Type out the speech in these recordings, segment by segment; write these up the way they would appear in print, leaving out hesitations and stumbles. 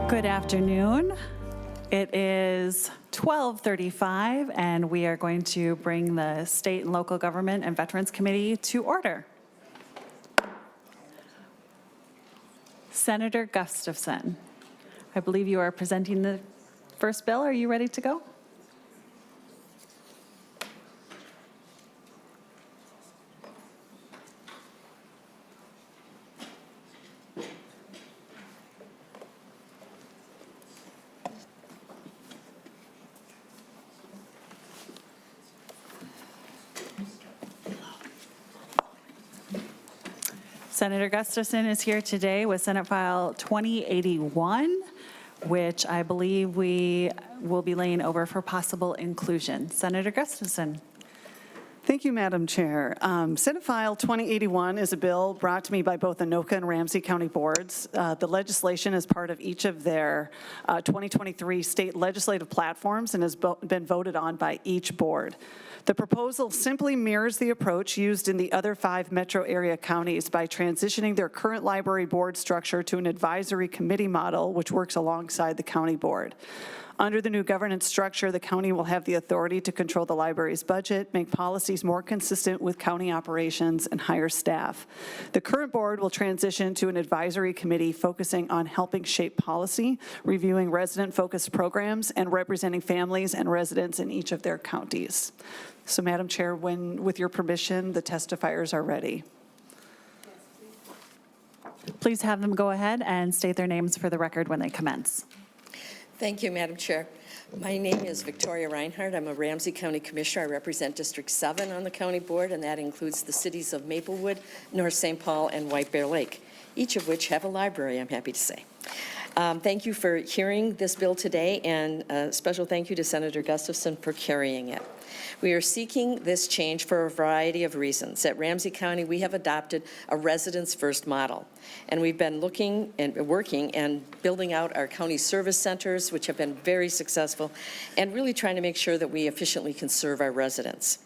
Good afternoon. It is 12:35 and we are going to bring the State and Local Government and Veterans Committee to order. Senator Gustafson, I believe you are presenting the first bill. Are you ready to go? Senator Gustafson is here today with Senate File 2081, which I believe we will be laying over for possible inclusion. Senator Gustafson. Thank you, Madam Chair. Senate File 2081 is a bill brought to me by both Anoka and Ramsey County boards. The legislation is part of each of their 2023 state legislative platforms and has been voted on by each board. The proposal simply mirrors the approach used in the other 5 metro area counties by transitioning their current library board structure to an advisory committee model, which works alongside the county board. Under the new governance structure, the county will have the authority to control the library's budget, make policies more consistent with county operations, and hire staff. The current board will transition to an advisory committee focusing on helping shape policy, reviewing resident-focused programs, and representing families and residents in each of their counties. So, Madam Chair, with your permission, the testifiers are ready. Please have them go ahead and state their names for the record when they commence. Thank you, Madam Chair. My name is Victoria Reinhardt. I'm a Ramsey County Commissioner. I represent District 7 on the county board, and that includes the cities of Maplewood, North St. Paul, and White Bear Lake, each of which have a library, I'm happy to say. Thank you for hearing this bill today, and a special thank you to Senator Gustafson for carrying it. We are seeking this change for a variety of reasons. At Ramsey County, we have adopted a residents-first model, and we've been looking and working and building out our county service centers, which have been very successful, and really trying to make sure that we efficiently can serve our residents.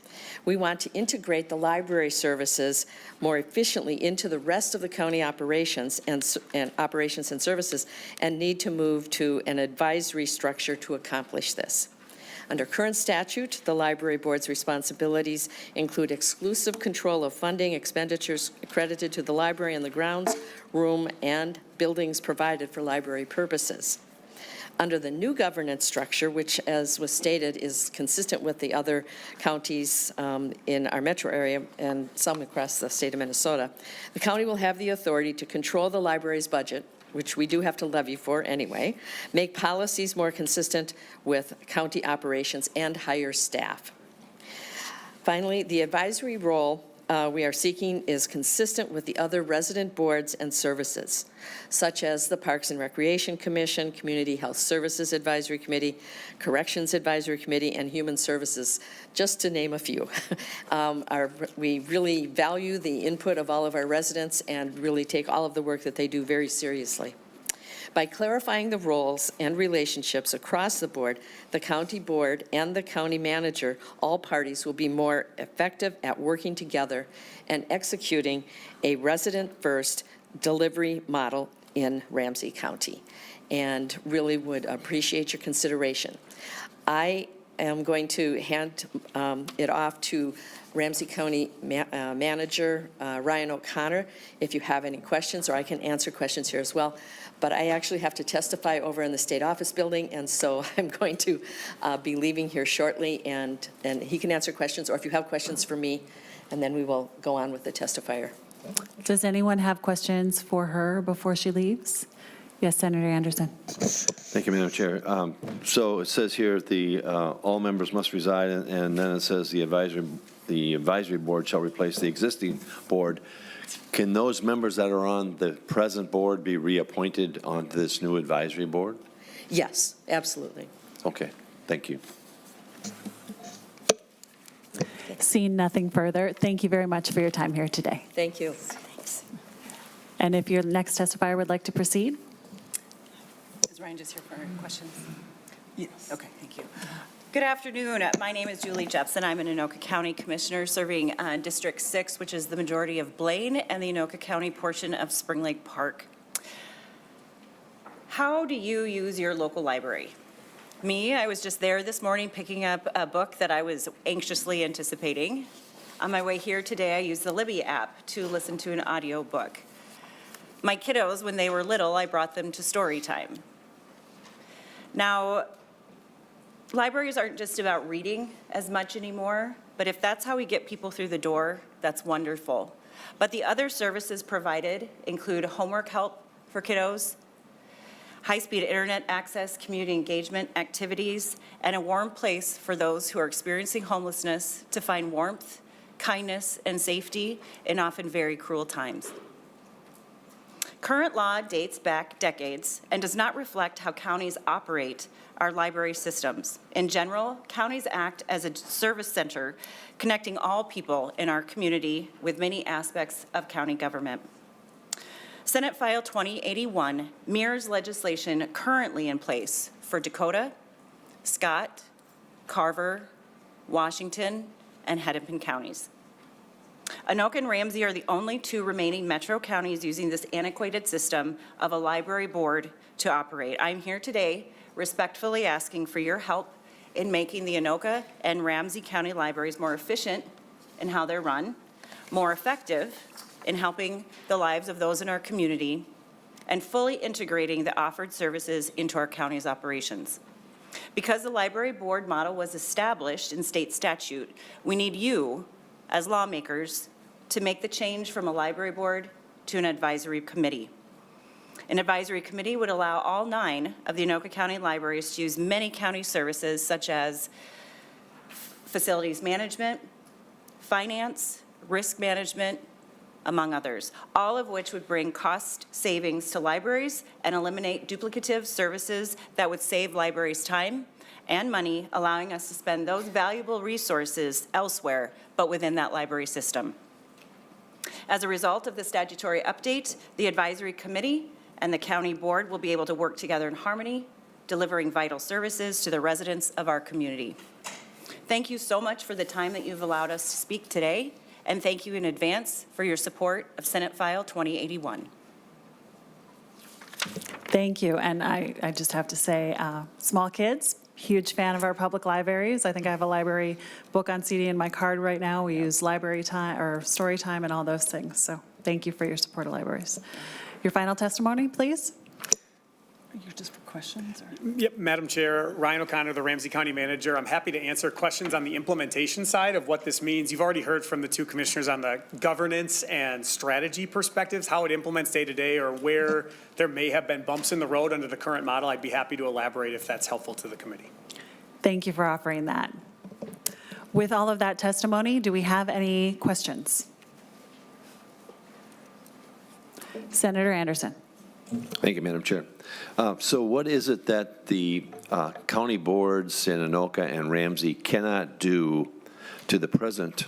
We want to integrate the library services more efficiently into the rest of the county operations and services, and need to move to an advisory structure to accomplish this. Under current statute, the library board's responsibilities include exclusive control of funding expenditures accredited to the library and the grounds, room, and buildings provided for library purposes. Under the new governance structure, which, as was stated, is consistent with the other counties in our metro area and some across the state of Minnesota, the county will have the authority to control the library's budget, which we do have to levy for anyway, make policies more consistent with county operations, and hire staff. Finally, the advisory role we are seeking is consistent with the other resident boards and services, such as the Parks and Recreation Commission, Community Health Services Advisory Committee, Corrections Advisory Committee, and Human Services, just to name a few. We really value the input of all of our residents and really take all of the work that they do very seriously. By clarifying the roles and relationships across the board, the county board and the county manager, all parties will be more effective at working together and executing a resident-first delivery model in Ramsey County, and really would appreciate your consideration. I am going to hand it off to Ramsey County Manager Ryan O'Connor if you have any questions, or I can answer questions here as well. But I actually have to testify over in the state office building, and so I'm going to be leaving here shortly, and he can answer questions, or if you have questions for me, and then we will go on with the testifier. Does anyone have questions for her before she leaves? Yes, Senator Anderson. Thank you, Madam Chair. So it says here all members must reside, and then it says the advisory board shall replace the existing board. Can those members that are on the present board be reappointed onto this new advisory board? Yes, absolutely. Okay, thank you. Seeing nothing further, thank you very much for your time here today. Thank you. Thanks. And if your next testifier would like to proceed? Is Ryan just here for questions? Yes. Okay, thank you. Good afternoon. My name is Julie Jepson. I'm an Anoka County Commissioner serving District 6, which is the majority of Blaine and the Anoka County portion of Spring Lake Park. How do you use your local library? Me, I was just there this morning picking up a book that I was anxiously anticipating. On my way here today, I used the Libby app to listen to an audio book. My kiddos, when they were little, I brought them to story time. Now, libraries aren't just about reading as much anymore, but if that's how we get people through the door, that's wonderful. But the other services provided include homework help for kiddos, high-speed internet access, community engagement activities, and a warm place for those who are experiencing homelessness to find warmth, kindness, and safety in often very cruel times. Current law dates back decades and does not reflect how counties operate our library systems. In general, counties act as a service center connecting all people in our community with many aspects of county government. Senate File 2081 mirrors legislation currently in place for Dakota, Scott, Carver, Washington, and Hennepin counties. Anoka and Ramsey are the only two remaining metro counties using this antiquated system of a library board to operate. I'm here today respectfully asking for your help in making the Anoka and Ramsey County libraries more efficient in how they're run, more effective in helping the lives of those in our community, and fully integrating the offered services into our county's operations. Because the library board model was established in state statute, we need you, as lawmakers, to make the change from a library board to an advisory committee. An advisory committee would allow all 9 of the Anoka County libraries to use many county services such as facilities management, finance, risk management, among others, all of which would bring cost savings to libraries and eliminate duplicative services that would save libraries time and money, allowing us to spend those valuable resources elsewhere, but within that library system. As a result of the statutory update, the advisory committee and the county board will be able to work together in harmony, delivering vital services to the residents of our community. Thank you so much for the time that you've allowed us to speak today, and thank you in advance for your support of Senate File 2081. Thank you, and I just have to say, small kids, huge fan of our public libraries. I think I have a library book on CD in my card right now. We use library time or story time and all those things, so thank you for your support of libraries. Your final testimony, please. You're just for questions? Yep, Madam Chair, Ryan O'Connor, the Ramsey County Manager. I'm happy to answer questions on the implementation side of what this means. You've already heard from the 2 commissioners on the governance and strategy perspectives, how it implements day to day, or where there may have been bumps in the road under the current model. I'd be happy to elaborate if that's helpful to the committee. Thank you for offering that. With all of that testimony, do we have any questions? Senator Anderson. Thank you, Madam Chair. So what is it that the county boards in Anoka and Ramsey cannot do to the present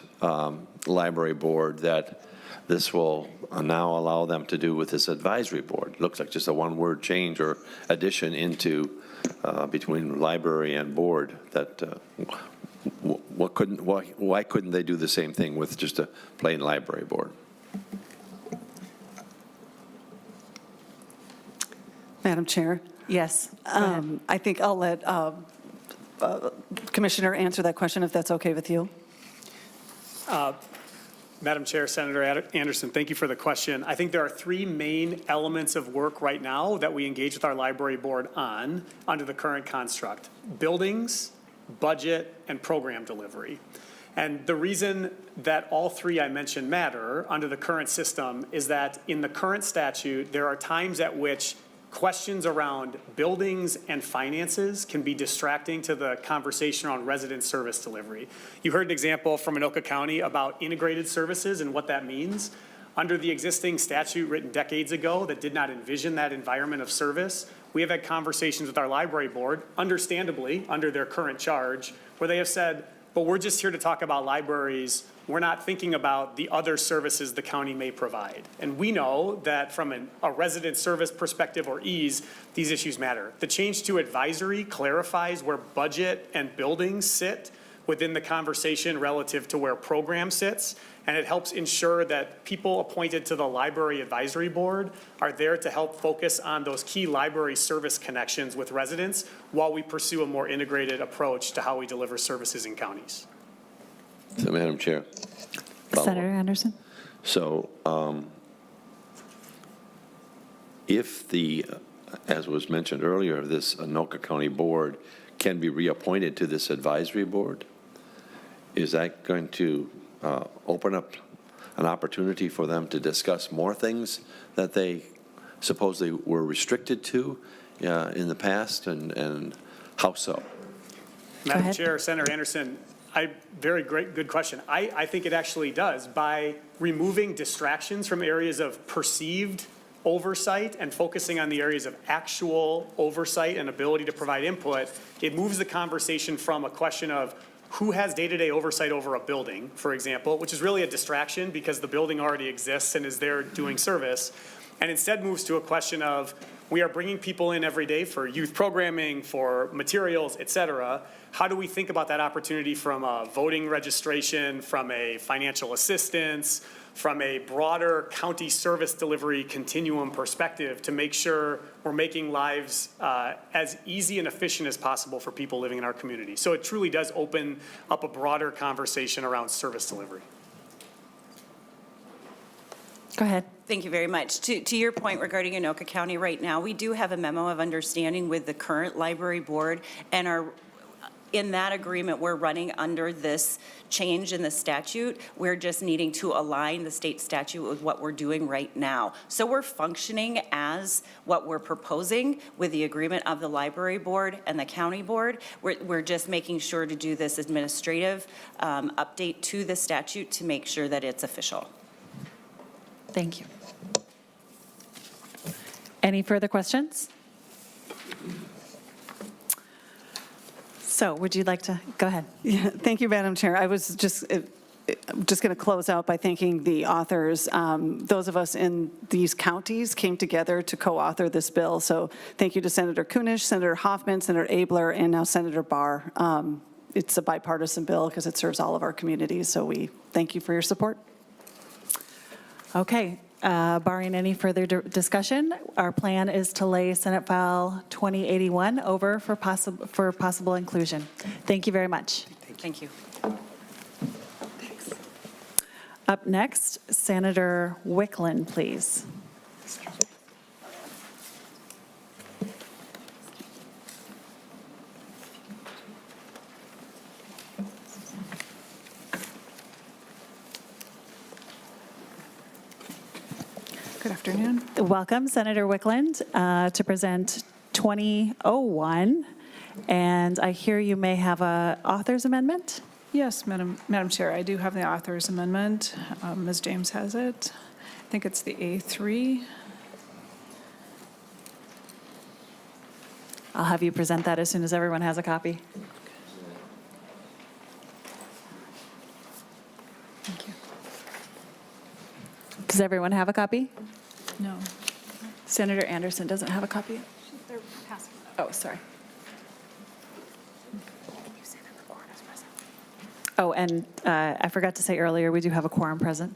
library board that this will now allow them to do with this advisory board? It looks like just a one-word change or addition into between library and board. That why couldn't they do the same thing with just a plain library board? Madam Chair, Yes. I think I'll let Commissioner answer that question if that's okay with you. Madam Chair, Senator Anderson, thank you for the question. I think there are 3 main elements of work right now that we engage with our library board on under the current construct: buildings, budget, and program delivery. And the reason that all 3 I mentioned matter under the current system is that in the current statute, there are times at which questions around buildings and finances can be distracting to the conversation around resident service delivery. You heard an example from Anoka County about integrated services and what that means. Under the existing statute written decades ago that did not envision that environment of service, we have had conversations with our library board, understandably under their current charge, where they have said, but we're just here to talk about libraries. We're not thinking about the other services the county may provide. And we know that from a resident service perspective or ease, these issues matter. The change to advisory clarifies where budget and buildings sit within the conversation relative to where program sits. And it helps ensure that people appointed to the Library Advisory Board are there to help focus on those key library service connections with residents while we pursue a more integrated approach to how we deliver services in counties. So, Madam Chair. follow-up. Senator Anderson? So if the, as was mentioned earlier, this Anoka County Board can be reappointed to this advisory board, is that going to open up an opportunity for them to discuss more things that they supposedly were restricted to in the past, and how so? Madam ahead. Chair, Senator Anderson, good question. I think it actually does. By removing distractions from areas of perceived oversight and focusing on the areas of actual oversight and ability to provide input, it moves the conversation from a question of who has day-to-day oversight over a building, for example, which is really a distraction because the building already exists and is there doing service, and instead moves to a question of we are bringing people in every day for youth programming, for materials, et cetera. How do we think about that opportunity from a voting registration, from a financial assistance, from a broader county service delivery continuum perspective to make sure we're making lives as easy and efficient as possible for people living in our community. So it truly does open up a broader conversation around service delivery. Go ahead. Thank you very much. To your point regarding Anoka County right now, we do have a memo of understanding with the current library board, and are in that agreement, we're running under this change in the statute. We're just needing to align the state statute with what we're doing right now. So we're functioning as what we're proposing with the agreement of the library board and the county board. We're just making sure to do this administrative update to the statute to make sure that it's official. Thank you. Any further questions? So would you like to, go ahead. Yeah, thank you, Madam Chair. I was just going to close out by thanking the authors. Those of us in these counties came together to co-author this bill. So thank you to Senator Kunish, Senator Hoffman, Senator Abler, and now Senator Barr. It's a bipartisan bill because it serves all of our communities. So we thank you for your support. Okay, barring any further discussion, our plan is to lay Senate File 2081 over for possible inclusion. Thank you very much. Thank you. Up next, Senator Wiklund, please. Good afternoon. Welcome, Senator Wiklund, to present 2001. And I hear you may have a author's amendment? Yes, Madam Chair, I do have the author's amendment. Ms. James has it. I think it's the A3. I'll have you present that as soon as everyone has a copy. Thank you. Does everyone have a copy? No. Senator Anderson doesn't have a copy? Oh, sorry. Oh, and I forgot to say earlier, we do have a quorum present.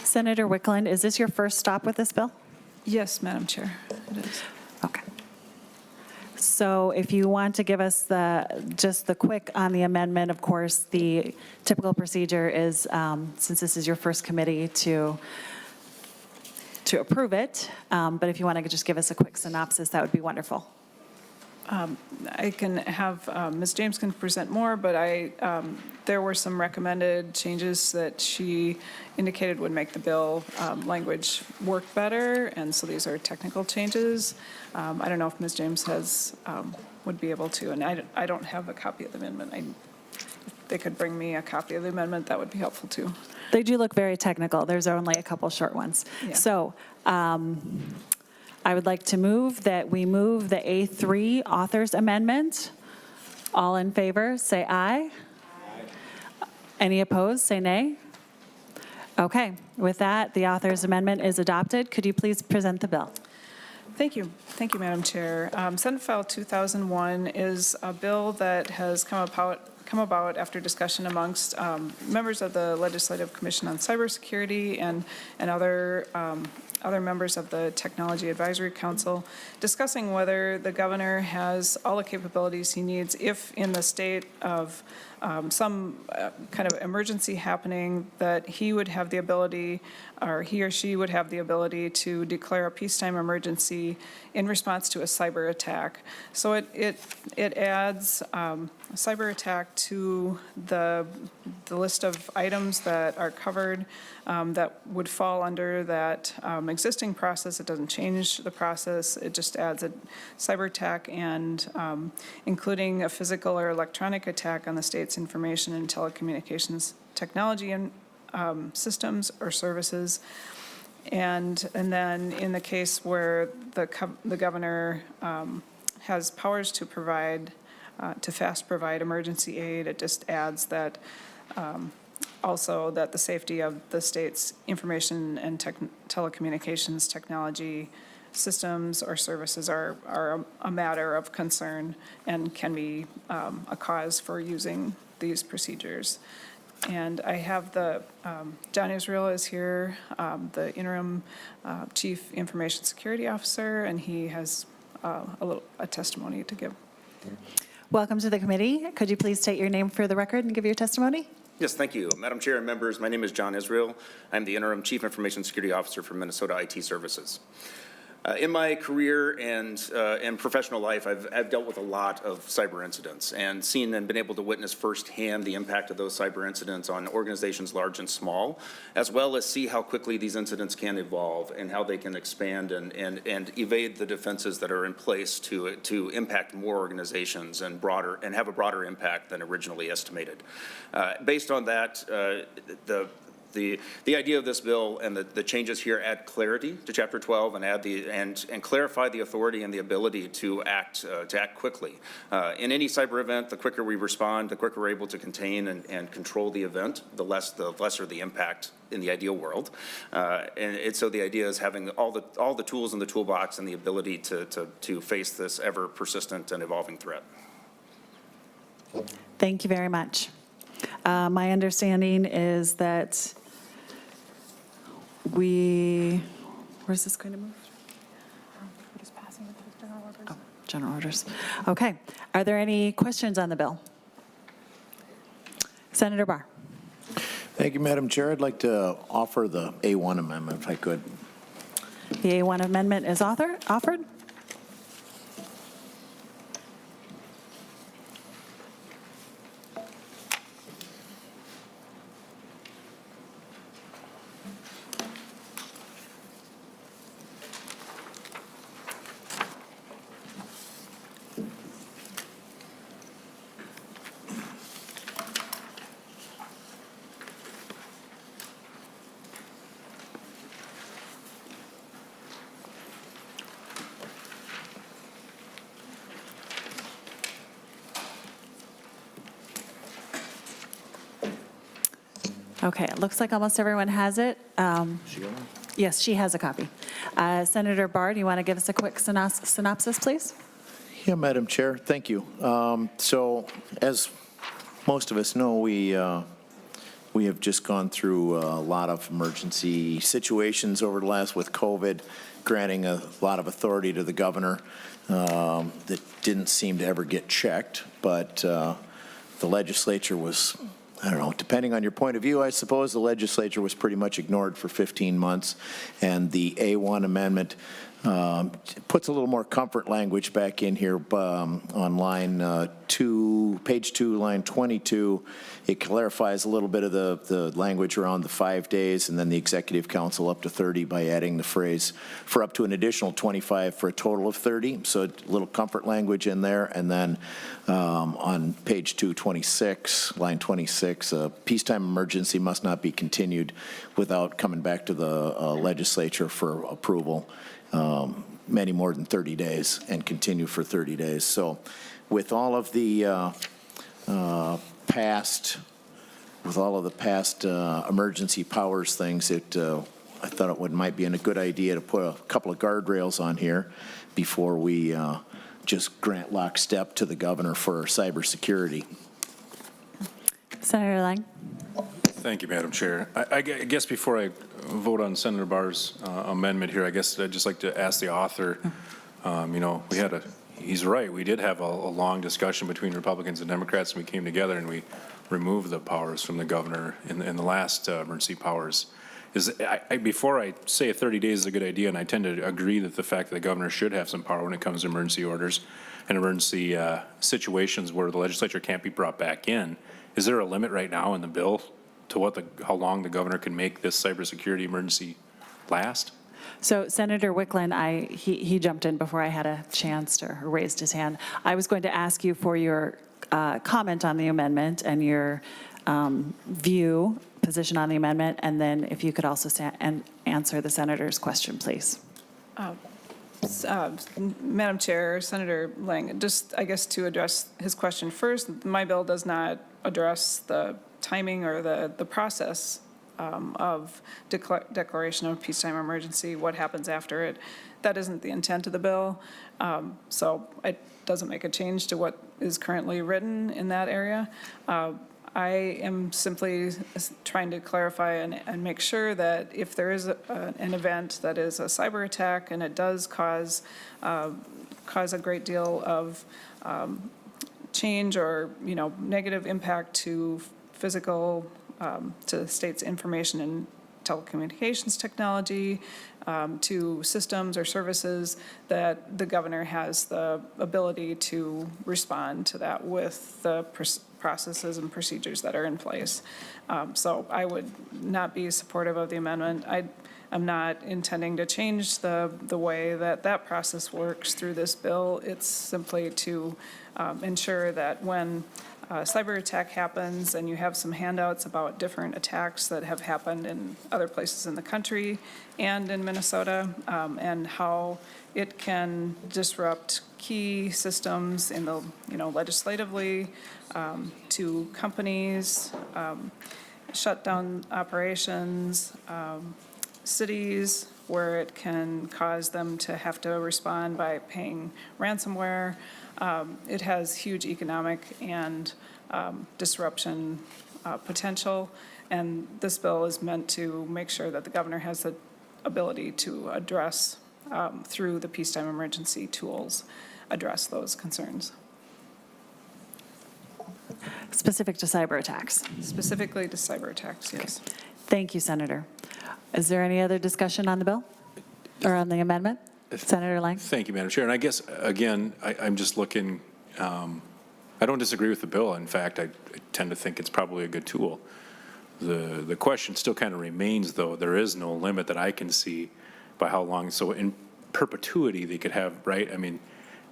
Senator Wiklund, is this your first stop with this bill? Yes, Madam Chair, it is. Okay. So if you want to give us just the quick on the amendment, of course, the typical procedure is, since this is your first committee, to approve it. But if you want to just give us a quick synopsis, that would be wonderful. I can have, Ms. James can present more, but there were some recommended changes that she indicated would make the bill language work better, and so these are technical changes. I don't know if Ms. James would be able to, and I don't have a copy of the amendment. If they could bring me a copy of the amendment, that would be helpful too. They do look very technical. There's only a couple short ones. Yeah. So I would like to move that we move the A3 author's amendment All in favor, say aye. Any opposed, say nay. Okay, with that, the author's amendment is adopted. Could you please present the bill? Thank you. Thank you, Madam Chair. Senate File 2001 is a bill that has come about after discussion amongst members of the Legislative Commission on Cybersecurity and other members of the Technology Advisory Council, discussing whether the governor has all the capabilities he needs if in the state of some kind of emergency happening, that he would have the ability, or he or she would have the ability to declare a peacetime emergency in response to a cyber attack. So it adds a cyber attack to the list of items that are covered that would fall under that existing process. It doesn't change the process. It just adds a cyber attack and including a physical or electronic attack on the state's information and telecommunications technology and systems or services. And then in the case where the governor has powers to provide, to fast provide emergency aid, it just adds that also that the safety of the state's information and telecommunications technology systems or services are a matter of concern and can be a cause for using these procedures. And I have John Israel is here, the interim Chief Information Security Officer, and he has a testimony to give. Welcome to the committee. Could you please state your name for the record and give your testimony? Yes, thank you. Madam Chair and members, my name is John Israel. I'm the interim Chief Information Security Officer for Minnesota IT Services. In my career and professional life, I've dealt with a lot of cyber incidents and seen and been able to witness firsthand the impact of those cyber incidents on organizations large and small, as well as see how quickly these incidents can evolve and how they can expand and evade the defenses that are in place to impact more organizations and have a broader impact than originally estimated. Based on that, the idea of this bill and the changes here add clarity to Chapter 12 and clarify the authority and the ability to act quickly. In any cyber event, the quicker we respond, the quicker we're able to contain and control the event, the lesser the impact in the ideal world. So the idea is having all the tools in the toolbox and the ability to face this ever persistent and evolving threat. Thank you very much. My understanding is that where's this going to move? We're just passing with the general orders. Oh, general orders. Okay. Are there any questions on the bill? Senator Barr. Thank you, Madam Chair. I'd like to offer the A1 amendment, if I could. The A1 amendment is offered. Okay, it looks like almost everyone has it. Yes, she has a copy. Senator Barr, do you want to give us a quick synopsis, please? Yeah, Madam Chair, thank you. So as most of us know, we have just gone through a lot of emergency situations over the last with COVID, granting a lot of authority to the governor that didn't seem to ever get checked, but the legislature was, I don't know, depending on your point of view, I suppose the legislature was pretty much ignored for 15 months, and the A1 amendment puts a little more comfort language back in here on line 2, page 2, line 22. It clarifies a little bit of the language around the 5 days and then the executive council up to 30 by adding the phrase for up to an additional 25 for a total of 30. So a little comfort language in there. And then on page 226, line 26, a peacetime emergency must not be continued without coming back to the legislature for approval many more than 30 days and continue for 30 days. So with all of the past emergency powers things, I thought it might be a good idea to put a couple of guardrails on here before we just grant lockstep to the governor for cybersecurity. Senator Lang. Thank you, Madam Chair. I guess before I vote on Senator Barr's amendment here, I guess I'd just like to ask the author, he's right, we did have a long discussion between Republicans and Democrats, and we came together and we removed the powers from the governor in the last emergency powers. Before I say 30 days is a good idea, and I tend to agree that the fact that the governor should have some power when it comes to emergency orders and emergency situations where the legislature can't be brought back in, is there a limit right now in the bill to how long the governor can make this cybersecurity emergency last? So Senator Wiklund, he jumped in before I had a chance to raised his hand. I was going to ask you for your comment on the amendment and your position on the amendment, and then if you could also answer the senator's question, please. Madam Chair, Senator Lang, just, I guess, to address his question first, my bill does not address the timing or the process of declaration of peacetime emergency, what happens after it. That isn't the intent of the bill. So it doesn't make a change to what is currently written in that area. I am simply trying to clarify and make sure that if there is an event that is a cyber attack and it does cause a great deal of change or negative impact to physical, to the state's information and telecommunications technology, to systems or services, that the governor has the ability to respond to that with the processes and procedures that are in place. So I would not be supportive of the amendment. I'm not intending to change the way that process works through this bill. It's simply to ensure that when a cyber attack happens and you have some handouts about different attacks that have happened in other places in the country and in Minnesota, and how it can disrupt key systems in the, legislatively, to companies, shut down operations, cities, where it can cause them to have to respond by paying ransomware. It has huge economic and disruption potential, and this bill is meant to make sure that the governor has the ability to address, through the peacetime emergency tools, address those concerns. Specific to cyber attacks. Specifically to cyber attacks, yes. Thank you, Senator. Is there any other discussion on the bill or on the amendment? Senator Lang? Thank you, Madam Chair. And I guess, again, I'm just looking, I don't disagree with the bill. In fact, I tend to think it's probably a good tool. The question still kind of remains, though. There is no limit that I can see by how long. So in perpetuity, they could have, right? I mean,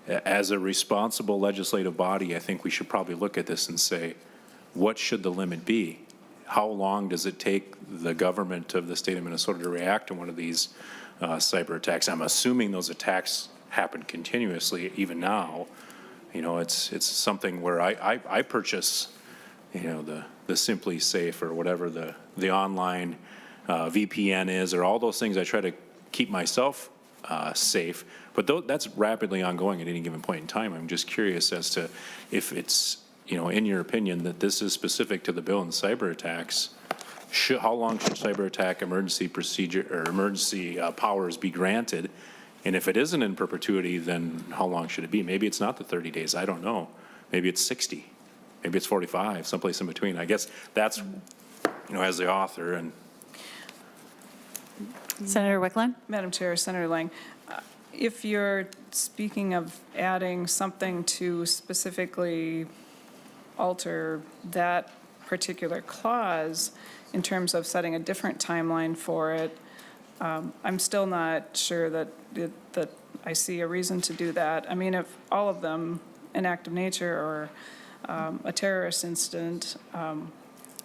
as a responsible legislative body, I think we should probably look at this and say, what should the limit be? How long does it take the government of the state of Minnesota to react to one of these cyber attacks? I'm assuming those attacks happen continuously, even now. It's something where I purchase, the Simply Safe or whatever the online VPN is, or all those things. I try to keep myself safe, but that's rapidly ongoing at any given point in time. I'm just curious as to if it's, in your opinion, that this is specific to the bill and cyber attacks. How long should cyber attack emergency procedure or emergency powers be granted? And if it isn't in perpetuity, then how long should it be? Maybe it's not the 30 days. I don't know. Maybe it's 60. Maybe it's 45, someplace in between. I guess that's, as the author. And Senator Wiklund? Madam Chair, Senator Lang, if you're speaking of adding something to specifically alter that particular clause in terms of setting a different timeline for it, I'm still not sure that I see a reason to do that. I mean, if all of them, an act of nature or a terrorist incident,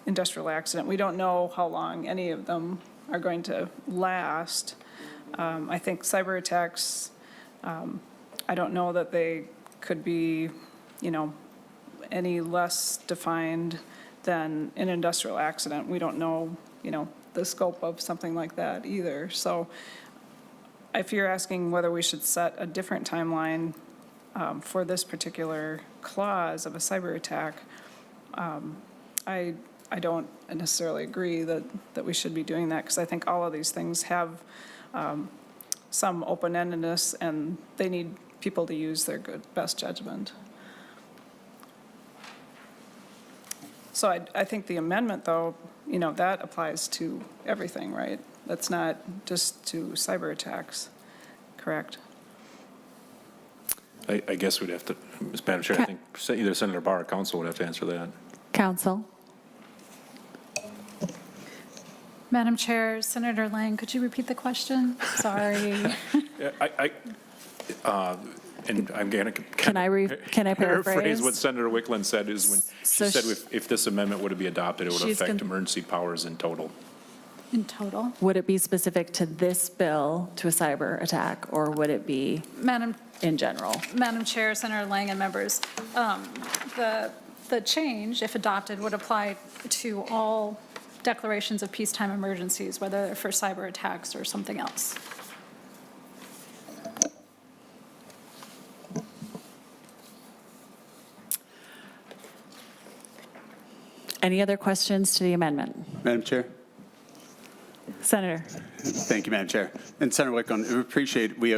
industrial accident, we don't know how long any of them are going to last. I think cyber attacks, I don't know that they could be any less defined than an industrial accident. We don't know, the scope of something like that either. So if you're asking whether we should set a different timeline for this particular clause of a cyber attack, I don't necessarily agree that we should be doing that, because I think all of these things have some open-endedness, and they need people to use their best judgment. So I think the amendment, though, that applies to everything, right? That's not just to cyber attacks, correct? I guess we'd have to, Madam Chair, I think either Senator Barr or Council would have to answer that. Council? Madam Chair, Senator Lang, could you repeat the question? Sorry. And I'm going to Can I paraphrase? paraphrase what Senator Wiklund said, is when she So said if this amendment would be adopted, it would She's affect gon- emergency powers in total. In total? Would it be specific to this bill, to a cyber attack, or would it be in general? Madam Chair, Senator Lang, and members, the change, if adopted, would apply to all declarations of peacetime emergencies, whether they're for cyber attacks or something else. Any other questions to the amendment? Madam Chair. Senator? Thank you, Madam Chair. And Senator Wiklund, we appreciate, we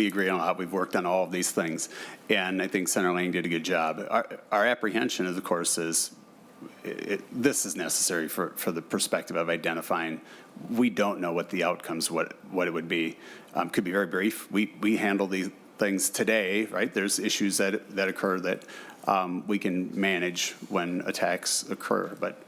agree on a lot. We've worked on all of these things, and I think Senator Lang did a good job. Our apprehension, of course, is this is necessary for the perspective of identifying. We don't know what the outcomes, what it would be. Could be very brief. We handle these things today, right? There's issues that occur that we can manage when attacks occur, but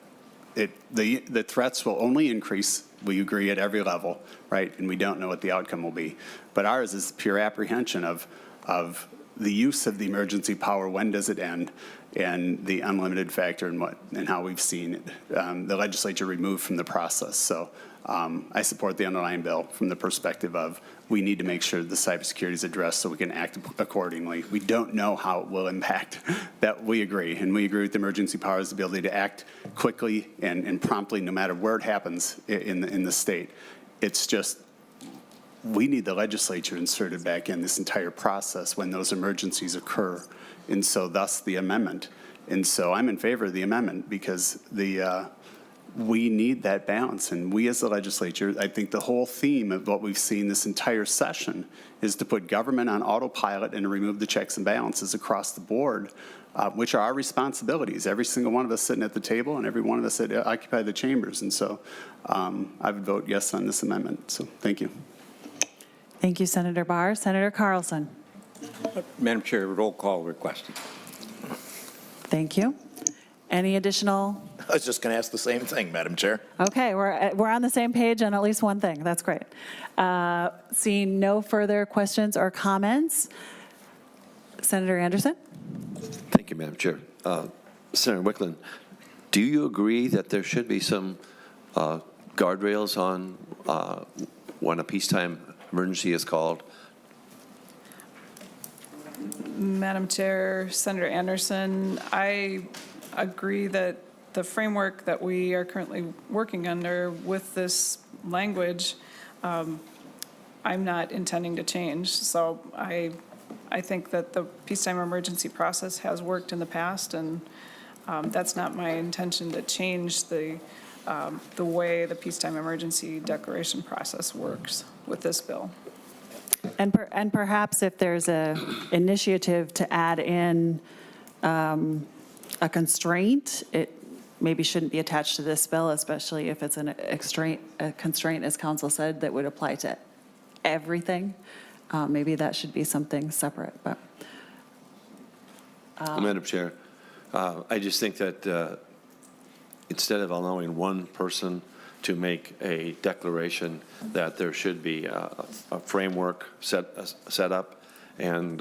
the threats will only increase. We agree at every level, right? And we don't know what the outcome will be. But ours is pure apprehension of the use of the emergency power. When does it end? And the unlimited factor and how we've seen it, the legislature removed from the process. So I support the underlying bill from the perspective of we need to make sure the cybersecurity is addressed so we can act accordingly. We don't know how it will impact. That we agree, and we agree with the emergency power's ability to act quickly and promptly, no matter where it happens in the state. It's just we need the legislature inserted back in this entire process when those emergencies occur, and so thus the amendment. And so I'm in favor of the amendment because we need that balance. And we as the legislature, I think the whole theme of what we've seen this entire session is to put government on autopilot and to remove the checks and balances across the board, which are our responsibilities. Every single one of us sitting at the table and every one of us that occupy the chambers. And so I would vote yes on this amendment. So thank you. Thank you, Senator Barr. Senator Carlson? Madam Chair, roll call requested. Thank you. Any additional? I was just going to ask the same thing, Madam Chair. Okay, we're on the same page on at least one thing. That's great. Seeing no further questions or comments, Senator Anderson? Thank you, Madam Chair. Senator Wiklund, do you agree that there should be some guardrails on when a peacetime emergency is called? Madam Chair, Senator Anderson, I agree that the framework that we are currently working under with this language, I'm not intending to change. So I think that the peacetime emergency process has worked in the past, and that's not my intention to change the way the peacetime emergency declaration process works with this bill. And perhaps if there's a initiative to add in a constraint, it maybe shouldn't be attached to this bill, especially if it's a constraint, as council said, that would apply to everything. Maybe that should be something separate. But Madam Chair, I just think that instead of allowing one person to make a declaration, that there should be a framework set up, and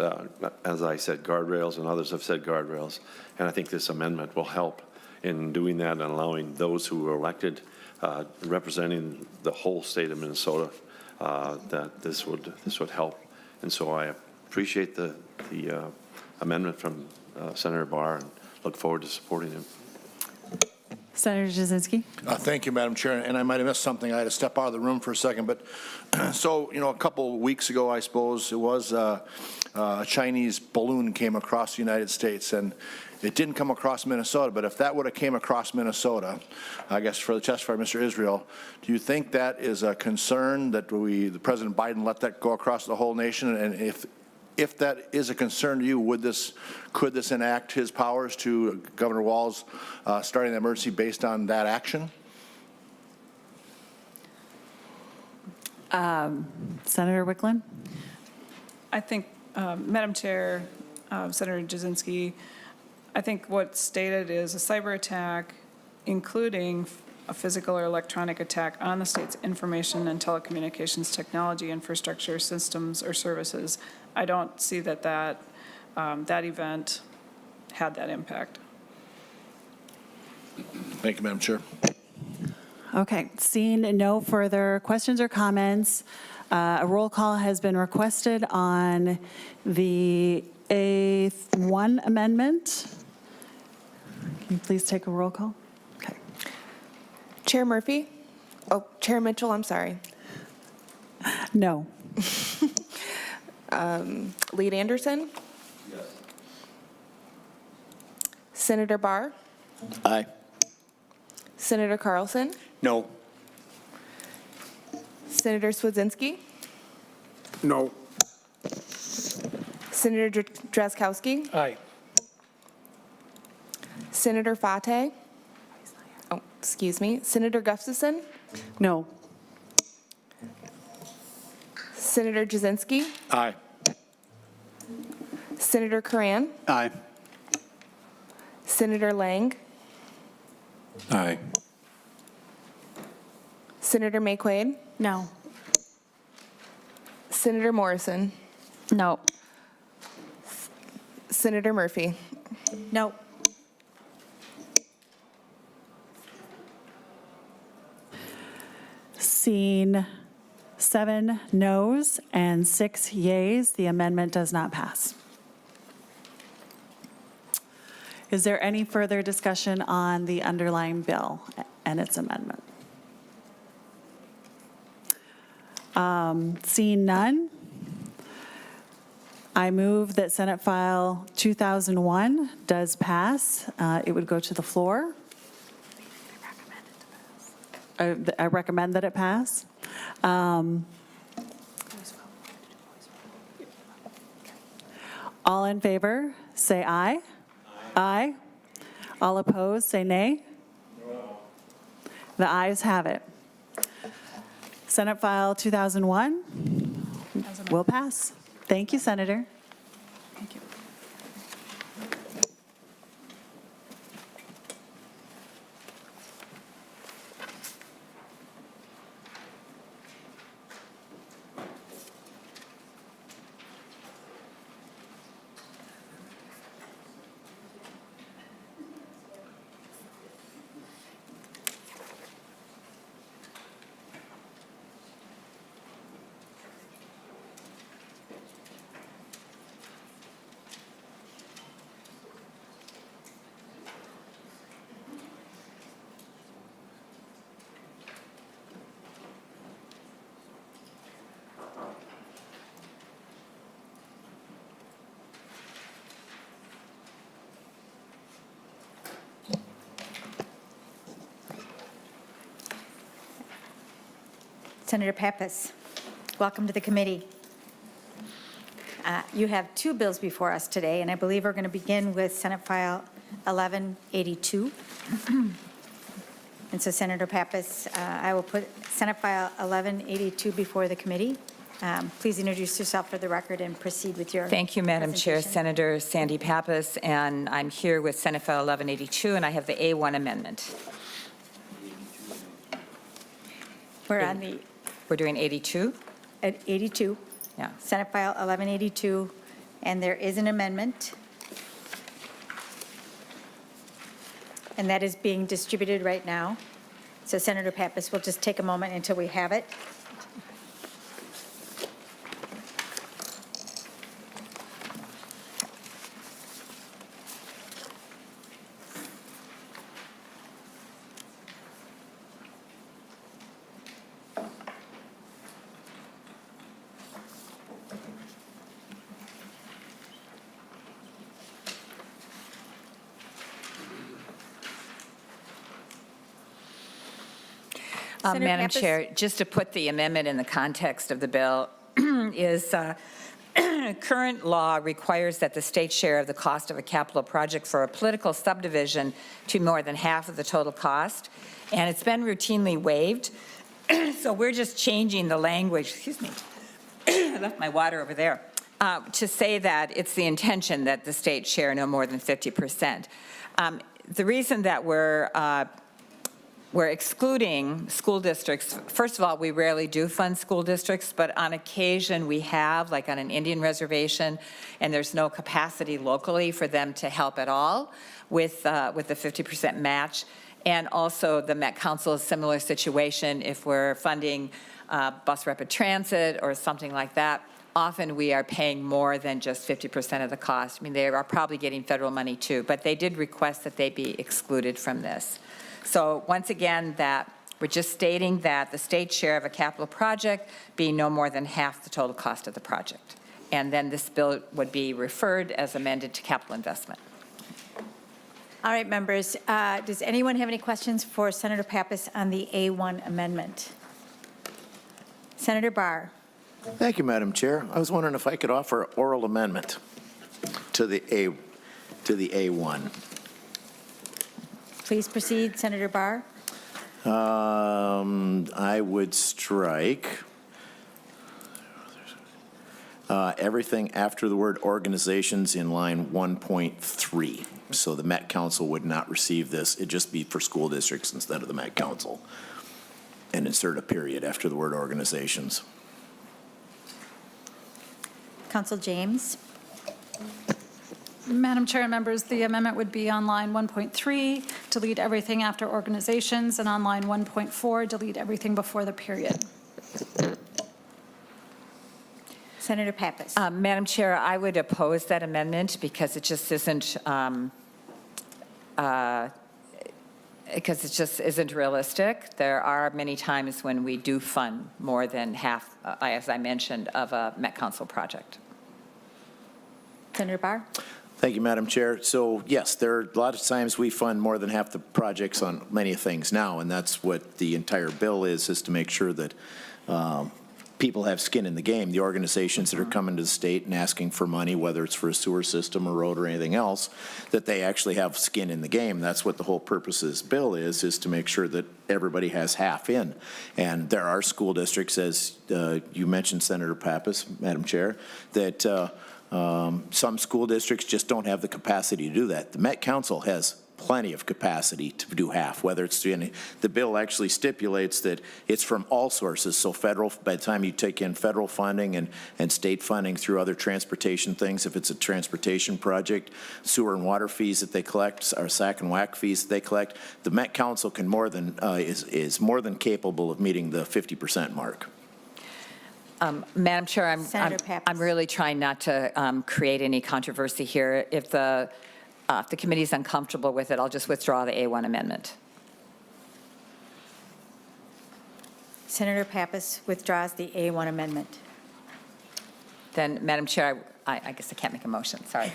as I said, guardrails, and others have said guardrails, and I think this amendment will help in doing that and allowing those who are elected, representing the whole state of Minnesota, that this would help. And so I appreciate the amendment from Senator Barr, and look forward to supporting him. Senator Jasinski? Thank you, Madam Chair. And I might have missed something. I had to step out of the room for a second. But so, a couple weeks ago, I suppose, it was a Chinese balloon came across the United States. And it didn't come across Minnesota. But if that would have came across Minnesota, I guess for the testifier, Mr. Israel, do you think that is a concern that the President Biden let that go across the whole nation? And if that is a concern to you, could this enact his powers to Governor Walz starting the emergency based on that action? Senator Wiklund? I think, Madam Chair, Senator Jasinski, I think what's stated is a cyber attack, including a physical or electronic attack on the state's information and telecommunications technology infrastructure, systems, or services. I don't see that event had that impact. Thank you, Madam Chair. Okay, seeing no further questions or comments, a roll call has been requested on the A1 amendment. Can you please take a roll call? Okay. Chair Murphy? Oh, Chair Mitchell, I'm sorry. No. Lead Anderson? Yes. Senator Barr? Aye. Senator Carlson? No. Senator Swedzinski? No. Senator Drazkowski? Aye. Senator Fate? Oh, excuse me. Senator Gustafson? No. Senator Jasinski? Aye. Senator Curran? Aye. Senator Lang? Aye. Senator Mayquade? No. Senator Morrison? No. Senator Murphy? No. Seeing 7 noes and 6 yeas, the amendment does not pass. Is there any further discussion on the underlying bill and its amendment? Seeing none, I move that Senate File 2001 does pass. It would go to the floor. I recommend that it pass. All in favor, say aye. Aye. All opposed, say nay. The ayes have it. Senate File 2001 will pass. Thank you, Senator. Thank you. Senator Pappas, welcome to the committee. You have 2 bills before us today, and I believe we're going to begin with Senate File 1182. And so, Senator Pappas, I will put Senate File 1182 before the committee. Please introduce yourself for the record and proceed with your Thank you, Madam Chair. presentation. Senator Sandy Pappas, and I'm here with Senate File 1182, and I have the A1 amendment. We're doing 82? At 82. Yeah. Senate File 1182, and there is an amendment. And that is being distributed right now. So Senator Pappas, we'll just take a moment until we have it. Senator Madam Pappas? Chair, just to put the amendment in the context of the bill, is current law requires that the state share of the cost of a capital project for a political subdivision to more than half of the total cost, and it's been routinely waived. So we're just changing the language, excuse me, I left my water over there, to say that it's the intention that the state share no more than 50%. The reason that we're excluding school districts, first of all, we rarely do fund school districts, but on occasion we have, like on an Indian reservation, and there's no capacity locally for them to help at all with the 50% match. And also the Met Council is a similar situation if we're funding bus rapid transit or something like that. Often we are paying more than just 50% of the cost. I mean, they are probably getting federal money too, but they did request that they be excluded from this. So once again, that we're just stating that the state share of a capital project be no more than half the total cost of the project. And then this bill would be referred as amended to capital investment. All right, members, does anyone have any questions for Senator Pappas on the A1 amendment? Senator Barr. Thank you, Madam Chair. I was wondering if I could offer oral amendment to the A1. Please proceed, Senator Barr. I would strike everything after the word organizations in line 1.3. So the Met Council would not receive this. It'd just be for school districts instead of the Met Council. And insert a period after the word organizations. Council James. Madam Chair and members, the amendment would be on line 1.3, delete everything after organizations, and on line 1.4, delete everything before the period. Senator Pappas. Madam Chair, I would oppose that amendment because it just isn't realistic. There are many times when we do fund more than half, as I mentioned, of a Met Council project. Senator Barr. Thank you, Madam Chair. So yes, there are a lot of times we fund more than half the projects on many things now, and that's what the entire bill is to make sure that people have skin in the game. The organizations that are coming to the state and asking for money, whether it's for a sewer system or road or anything else, that they actually have skin in the game. That's what the whole purpose of this bill is to make sure that everybody has half in. And there are school districts, as you mentioned, Senator Pappas, Madam Chair, that some school districts just don't have the capacity to do that. The Met Council has plenty of capacity to do half, whether it's the bill actually stipulates that it's from all sources. So federal, by the time you take in federal funding and state funding through other transportation things, if it's a transportation project, sewer and water fees that they collect, or SAC and WAC fees that they collect, the Met Council can is more than capable of meeting the 50% mark. Madam Chair, Senator Pappas. I'm really trying not to create any controversy here. If the committee is uncomfortable with it, I'll just withdraw the A1 amendment. Senator Pappas withdraws the A1 amendment. Then, Madam Chair, I guess I can't make a motion, sorry.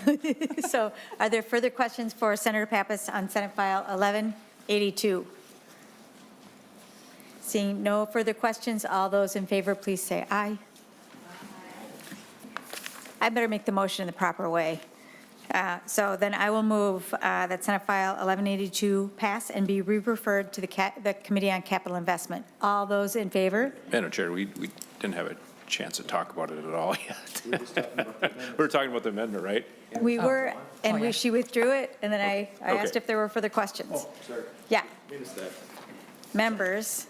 So are there further questions for Senator Pappas on Senate File 1182? Seeing no further questions, all those in favor, please say aye. I better make the motion in the proper way. So then I will move that Senate File 1182 pass and be re-referred to the Committee on Capital Investment. All those in favor? Madam Chair, we didn't have a chance to talk about it at all yet. We were talking about the amendment, right? We were, and yeah. she withdrew it, and then I asked if there were further questions. Oh, sorry. Yeah. Members.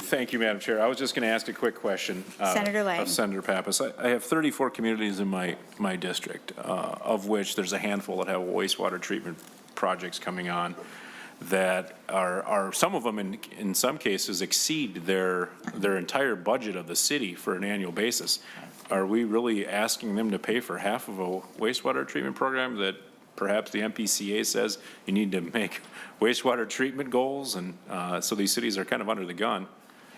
Thank you, Madam Chair. I was just going to ask a quick question. Senator Lang. Of Senator Pappas. I have 34 communities in my district, of which there's a handful that have wastewater treatment projects coming on that are some of them in some cases exceed their entire budget of the city for an annual basis. Are we really asking them to pay for half of a wastewater treatment program that perhaps the MPCA says you need to make wastewater treatment goals, and so these cities are kind of under the gun?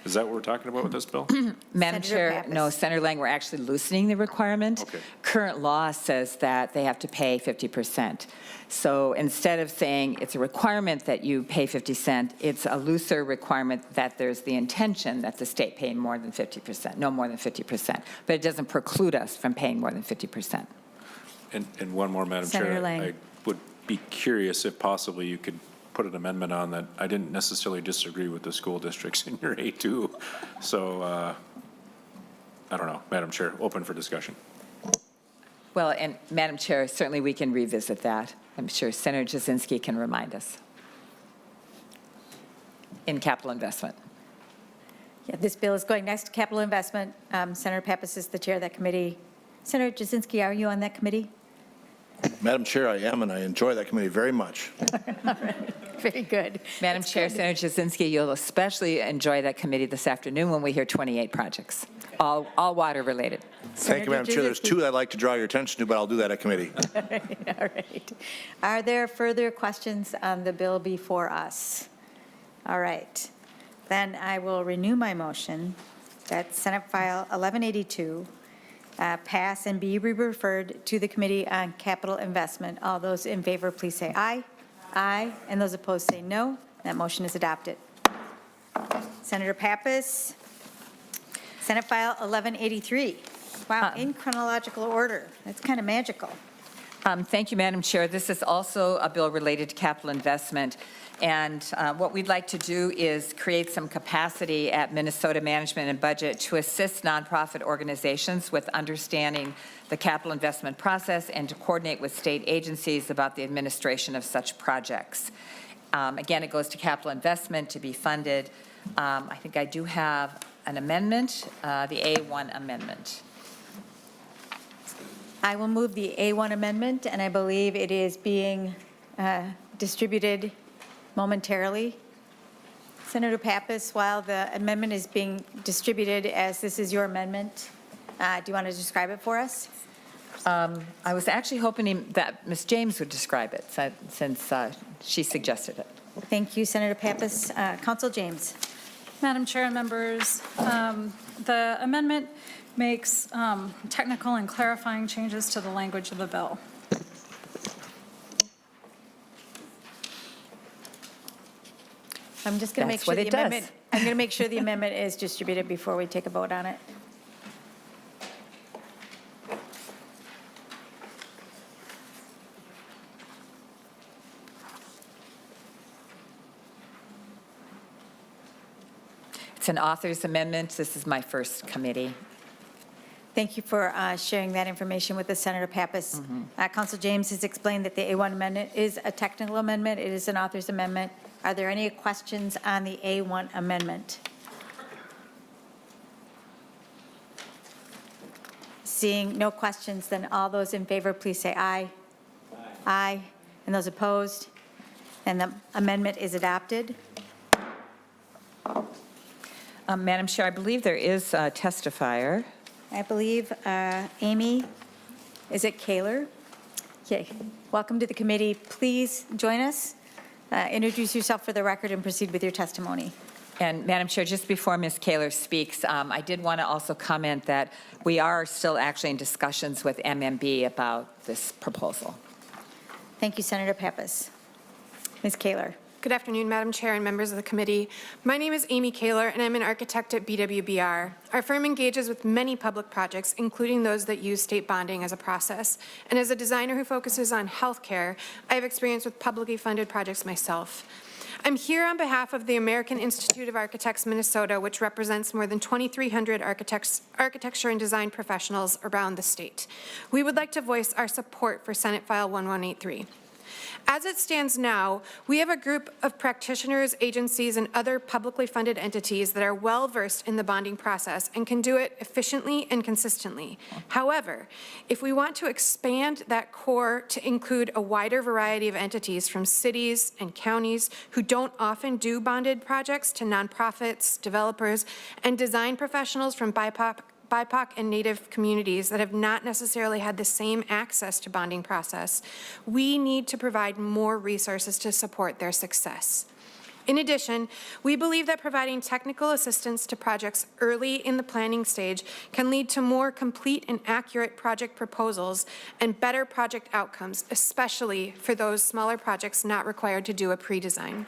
Is that what we're talking about with this bill? Madam Senator Chair, Pappas. no, Senator Lang, we're actually loosening the requirement. Okay. Current law says that they have to pay 50%. So instead of saying it's a requirement that you pay 50 cents, it's a looser requirement that there's the intention that the state pay more than 50%, no more than 50%. But it doesn't preclude us from paying more than 50%. And one more, Madam Senator Chair. Lang. I would be curious if possibly you could put an amendment on that. I didn't necessarily disagree with the school districts in your A2. So I don't know, Madam Chair, open for discussion. Well, and Madam Chair, certainly we can revisit that. I'm sure Senator Jasinski can remind us in capital investment. Yeah, this bill is going next to capital investment. Senator Pappas is the chair of that committee. Senator Jasinski, are you on that committee? Madam Chair, I am, and I enjoy that committee very much. Very good. Madam Chair, Senator Jasinski, you'll especially enjoy that committee this afternoon when we hear 28 projects, all water related. Thank you, Madam Chair. There's two I'd like to draw your attention to, but I'll do that at committee. All right. Are there further questions on the bill before us? All right. Then I will renew my motion that Senate File 1182 pass and be referred to the Committee on Capital Investment. All those in favor, please say aye. Aye. And those opposed say no. That motion is adopted. Senator Pappas, Senate File 1183. Wow, in chronological order. That's kind of magical. Thank you, Madam Chair. This is also a bill related to capital investment. And what we'd like to do is create some capacity at Minnesota Management and Budget to assist nonprofit organizations with understanding the capital investment process and to coordinate with state agencies about the administration of such projects. Again, it goes to capital investment to be funded. I think I do have an amendment, the A1 amendment. I will move the A1 amendment, and I believe it is being distributed momentarily. Senator Pappas, while the amendment is being distributed, as this is your amendment, do you want to describe it for us? I was actually hoping that Ms. James would describe it since she suggested it. Thank you, Senator Pappas. Council James. Madam Chair and members, the amendment makes technical and clarifying changes to the language of the bill. I'm just going to make That's sure what the it does. amendment, I'm going to make sure the amendment is distributed before we take a vote on it. It's an author's amendment. This is my first committee. Thank you for sharing that information with us, Senator Pappas. Council James has explained that the A1 amendment is a technical amendment. It is an author's amendment. Are there any questions on the A1 amendment? Seeing no questions, then all those in favor, please say aye. Aye. And those opposed? And the amendment is adopted. Madam Chair, I believe there is a testifier. I believe Amy, is it Kaler? Okay, welcome to the committee. Please join us. Introduce yourself for the record and proceed with your testimony. And Madam Chair, just before Ms. Kaler speaks, I did want to also comment that we are still actually in discussions with MMB about this proposal. Thank you, Senator Pappas. Ms. Kaler. Good afternoon, Madam Chair and members of the committee. My name is Amy Kaler, and I'm an architect at BWBR. Our firm engages with many public projects, including those that use state bonding as a process. And as a designer who focuses on healthcare, I have experience with publicly funded projects myself. I'm here on behalf of the American Institute of Architects Minnesota, which represents more than 2,300 architecture and design professionals around the state. We would like to voice our support for Senate File 1183. As it stands now, we have a group of practitioners, agencies, and other publicly funded entities that are well-versed in the bonding process and can do it efficiently and consistently. However, if we want to expand that core to include a wider variety of entities from cities and counties who don't often do bonded projects to nonprofits, developers, and design professionals from BIPOC and Native communities that have not necessarily had the same access to bonding process, we need to provide more resources to support their success. In addition, we believe that providing technical assistance to projects early in the planning stage can lead to more complete and accurate project proposals and better project outcomes, especially for those smaller projects not required to do a pre-design.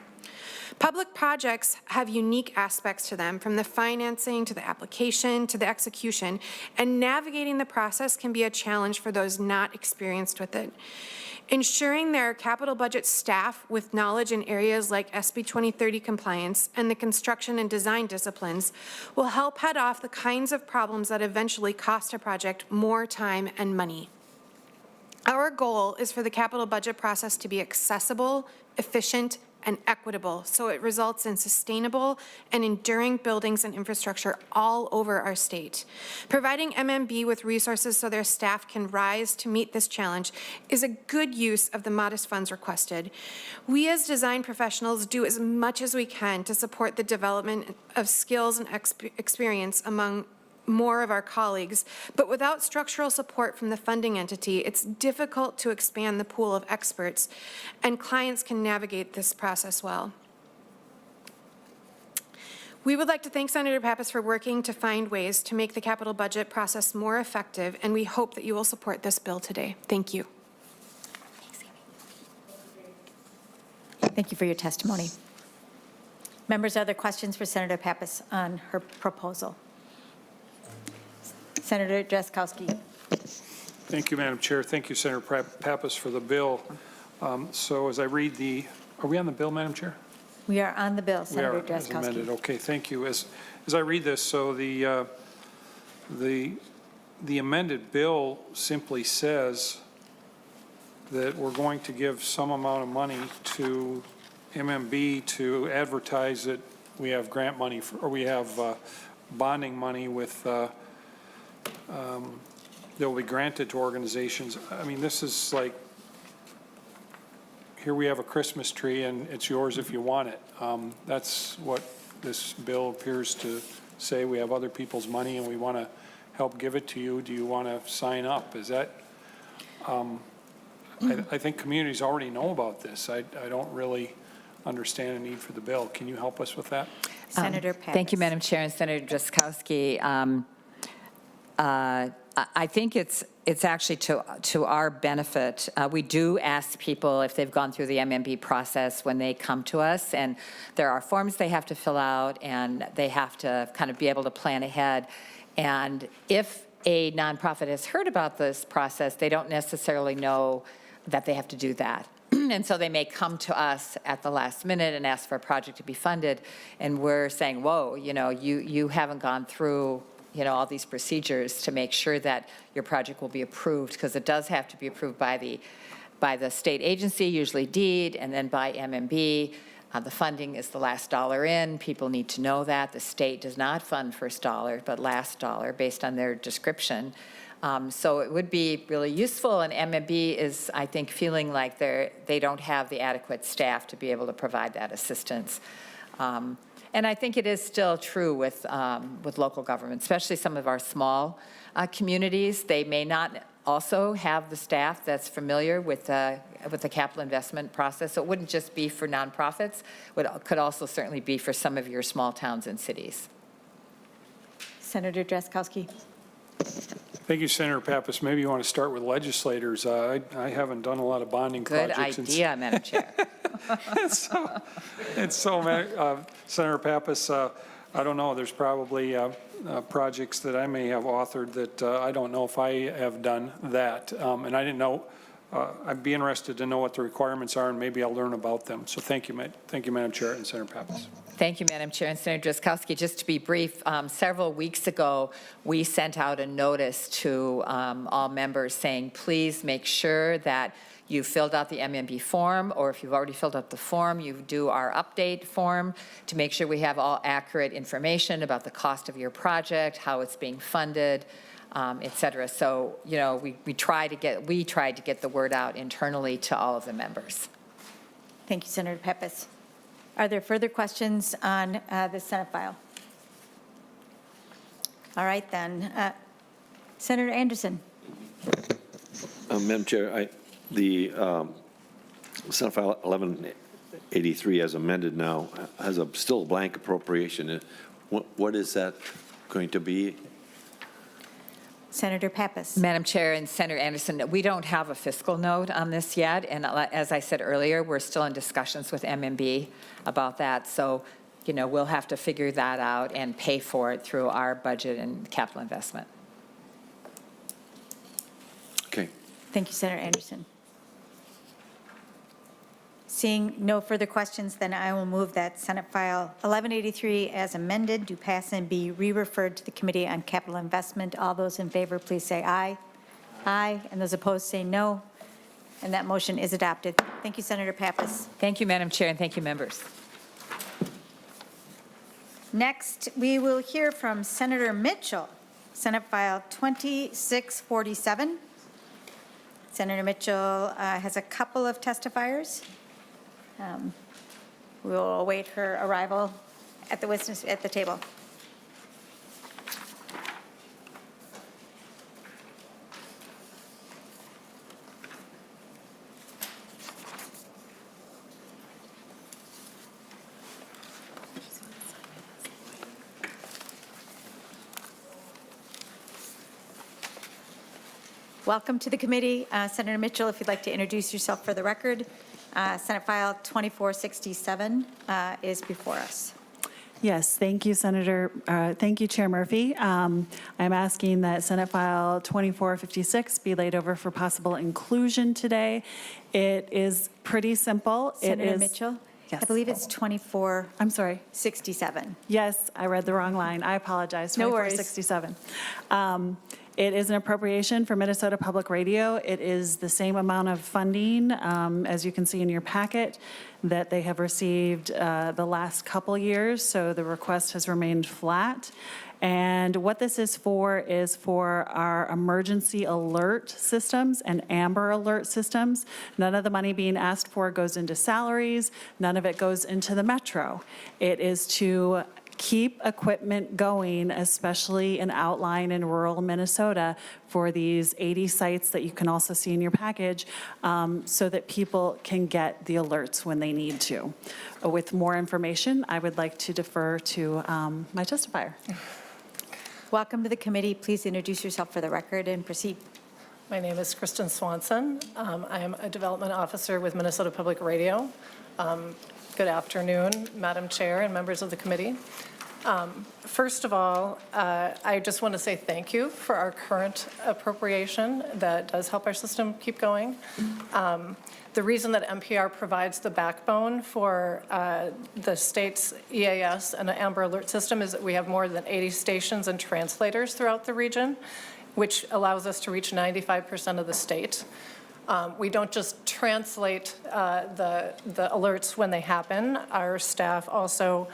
Public projects have unique aspects to them, from the financing to the application to the execution, and navigating the process can be a challenge for those not experienced with it. Ensuring there are capital budget staff with knowledge in areas like SB 2030 compliance and the construction and design disciplines will help head off the kinds of problems that eventually cost a project more time and money. Our goal is for the capital budget process to be accessible, efficient, and equitable, so it results in sustainable and enduring buildings and infrastructure all over our state. Providing MMB with resources so their staff can rise to meet this challenge is a good use of the modest funds requested. We as design professionals do as much as we can to support the development of skills and experience among more of our colleagues, but without structural support from the funding entity, it's difficult to expand the pool of experts, and clients can navigate this process well. We would like to thank Senator Pappas for working to find ways to make the capital budget process more effective, and we hope that you will support this bill today. Thank you. Thank you for your testimony. Members, other questions for Senator Pappas on her proposal? Senator Drazkowski. Thank you, Madam Chair. Thank you, Senator Pappas, for the bill. So as I read are we on the bill, Madam Chair? We are on the bill, Senator We are, as Drazkowski. amended. Okay, thank you. As I read this, so the amended bill simply says that we're going to give some amount of money to MMB to advertise that we have grant money or we have bonding money with that will be granted to organizations. I mean, this is like, here we have a Christmas tree and it's yours if you want it. That's what this bill appears to say. We have other people's money and we want to help give it to you. Do you want to sign up? Is that, I think communities already know about this. I don't really understand the need for the bill. Can you help us with that? Senator Pappas. Thank you, Madam Chair, and Senator Drazkowski. I think it's actually to our benefit. We do ask people if they've gone through the MMB process when they come to us, and there are forms they have to fill out, and they have to kind of be able to plan ahead. And if a nonprofit has heard about this process, they don't necessarily know that they have to do that. And so they may come to us at the last minute and ask for a project to be funded, and we're saying, whoa, you haven't gone through all these procedures to make sure that your project will be approved, because it does have to be approved by the state agency, usually DEED, and then by MMB. The funding is the last dollar in. People need to know that. The state does not fund first dollar, but last dollar based on their description. So it would be really useful, and MMB is, I think, feeling like they don't have the adequate staff to be able to provide that assistance. And I think it is still true with local government, especially some of our small communities. They may not also have the staff that's familiar with the capital investment process. So it wouldn't just be for nonprofits. It could also certainly be for some of your small towns and cities. Senator Drazkowski. Thank you, Senator Pappas. Maybe you want to start with legislators. I haven't done a lot of bonding projects. Good idea, Madam Chair. Senator Pappas, I don't know. There's probably projects that I may have authored that I don't know if I have done that. And I didn't know. I'd be interested to know what the requirements are, and maybe I'll learn about them. So thank you, Madam Chair and Senator Pappas. Thank you, Madam Chair. And Senator Drazkowski, just to be brief, several weeks ago, we sent out a notice to all members saying, please make sure that you filled out the MMB form, or if you've already filled out the form, you do our update form to make sure we have all accurate information about the cost of your project, how it's being funded, et cetera. So, we tried to get the word out internally to all of the members. Thank you, Senator Pappas. Are there further questions on the Senate file? All right, then. Senator Anderson. Madam Chair, the Senate File 83 as amended now has still a blank appropriation. What is that going to be? Senator Pappas. Madam Chair and Senator Anderson, we don't have a fiscal note on this yet, and as I said earlier, we're still in discussions with MMB about that. So, we'll have to figure that out and pay for it through our budget and capital investment. Okay. Thank you, Senator Anderson. Seeing no further questions, then I will move that Senate File 1183 as amended do pass and be re-referred to the Committee on Capital Investment. All those in favor, please say aye. Aye. And those opposed say no. And that motion is adopted. Thank you, Senator Pappas. Thank you, Madam Chair, and thank you, members. Next, we will hear from Senator Mitchell, Senate File 2647. Senator Mitchell has a couple of testifiers. We will await her arrival at the table. Welcome to the committee. Senator Mitchell, if you'd like to introduce yourself for the record. Senate File 2467 is before us. Yes, thank you, Senator. Thank you, Chair Murphy. I'm asking that Senate File 2456 be laid over for possible inclusion today. It is pretty simple. Senator Mitchell? Yes. I believe it's 24. I'm sorry. 67. Yes, I read the wrong line. I apologize. No worries. 2467. It is an appropriation for Minnesota Public Radio. It is the same amount of funding, as you can see in your packet, that they have received the last couple years, so the request has remained flat. And what this is for our emergency alert systems and Amber Alert systems. None of the money being asked for goes into salaries. None of it goes into the Metro. It is to keep equipment going, especially in outlying and rural Minnesota, for these 80 sites that you can also see in your package, so that people can get the alerts when they need to. With more information, I would like to defer to my testifier. Welcome to the committee. Please introduce yourself for the record and proceed. My name is Kristen Swanson. I am a development officer with Minnesota Public Radio. Good afternoon, Madam Chair and members of the committee. First of all, I just want to say thank you for our current appropriation that does help our system keep going. The reason that NPR provides the backbone for the state's EAS and Amber Alert system is that we have more than 80 stations and translators throughout the region, which allows us to reach 95% of the state. We don't just translate the alerts when they happen. Our staff also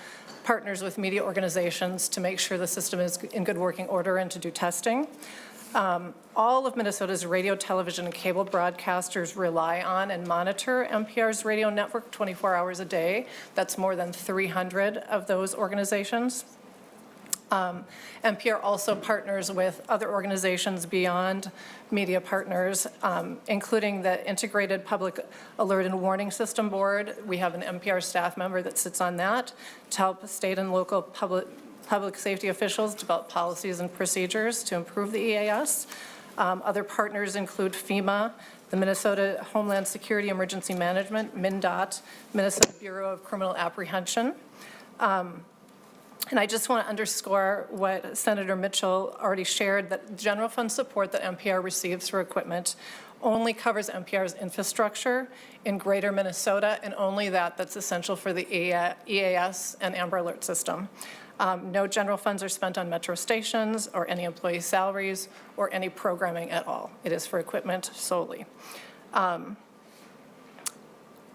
partners with media organizations to make sure the system is in good working order and to do testing. All of Minnesota's radio, television, and cable broadcasters rely on and monitor NPR's radio network 24 hours a day. That's more than 300 of those organizations. NPR also partners with other organizations beyond media partners, including the Integrated Public Alert and Warning System Board. We have an NPR staff member that sits on that to help state and local public safety officials develop policies and procedures to improve the EAS. Other partners include FEMA, the Minnesota Homeland Security Emergency Management, MnDOT, Minnesota Bureau of Criminal Apprehension. And I just want to underscore what Senator Mitchell already shared, that general fund support that NPR receives for equipment only covers NPR's infrastructure in greater Minnesota, and only that's essential for the EAS and Amber Alert system. No general funds are spent on metro stations or any employee salaries or any programming at all. It is for equipment solely.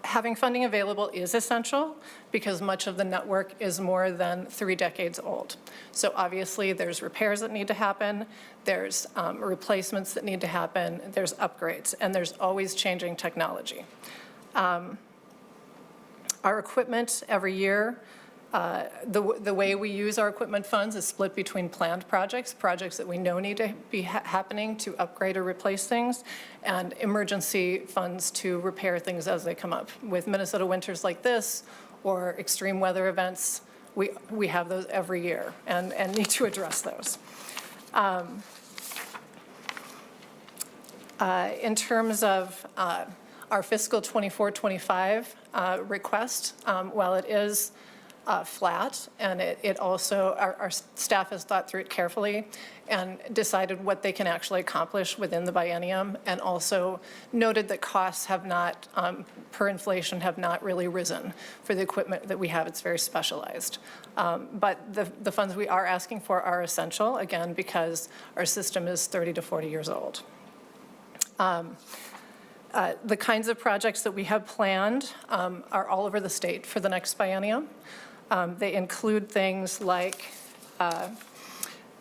Having funding available is essential because much of the network is more than 3 decades old. So obviously there's repairs that need to happen, there's replacements that need to happen, there's upgrades, and there's always changing technology. Our equipment every year The way we use our equipment funds is split between planned projects, projects that we know need to be happening to upgrade or replace things, and emergency funds to repair things as they come up. With Minnesota winters like this or extreme weather events, we have those every year and need to address those. In terms of our fiscal 24-25 request, while it is flat, and it also, our staff has thought through it carefully and decided what they can actually accomplish within the biennium, and also noted that costs have not, per inflation, have not really risen for the equipment that we have. It's very specialized. But the funds we are asking for are essential, again, because our system is 30 to 40 years old. The kinds of projects that we have planned are all over the state for the next biennium. They include things like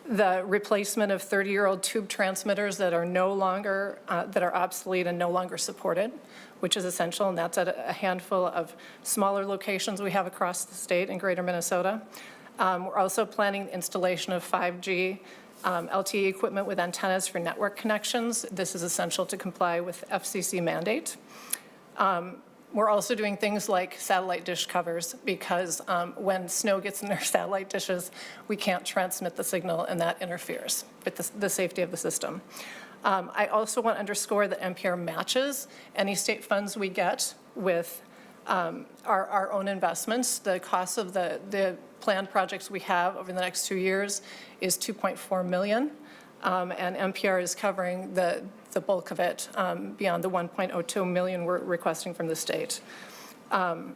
the replacement of 30-year-old tube transmitters that are no longer, that are obsolete and no longer supported, which is essential, and that's at a handful of smaller locations we have across the state in greater Minnesota. We're also planning the installation of 5G LTE equipment with antennas for network connections. This is essential to comply with FCC mandate. We're also doing things like satellite dish covers because when snow gets in our satellite dishes, we can't transmit the signal, and that interferes with the safety of the system. I also want to underscore that NPR matches any state funds we get with our own investments. The cost of the planned projects we have over the next 2 years is $2.4 million, and NPR is covering the bulk of it beyond the $1.02 million we're requesting from the state. And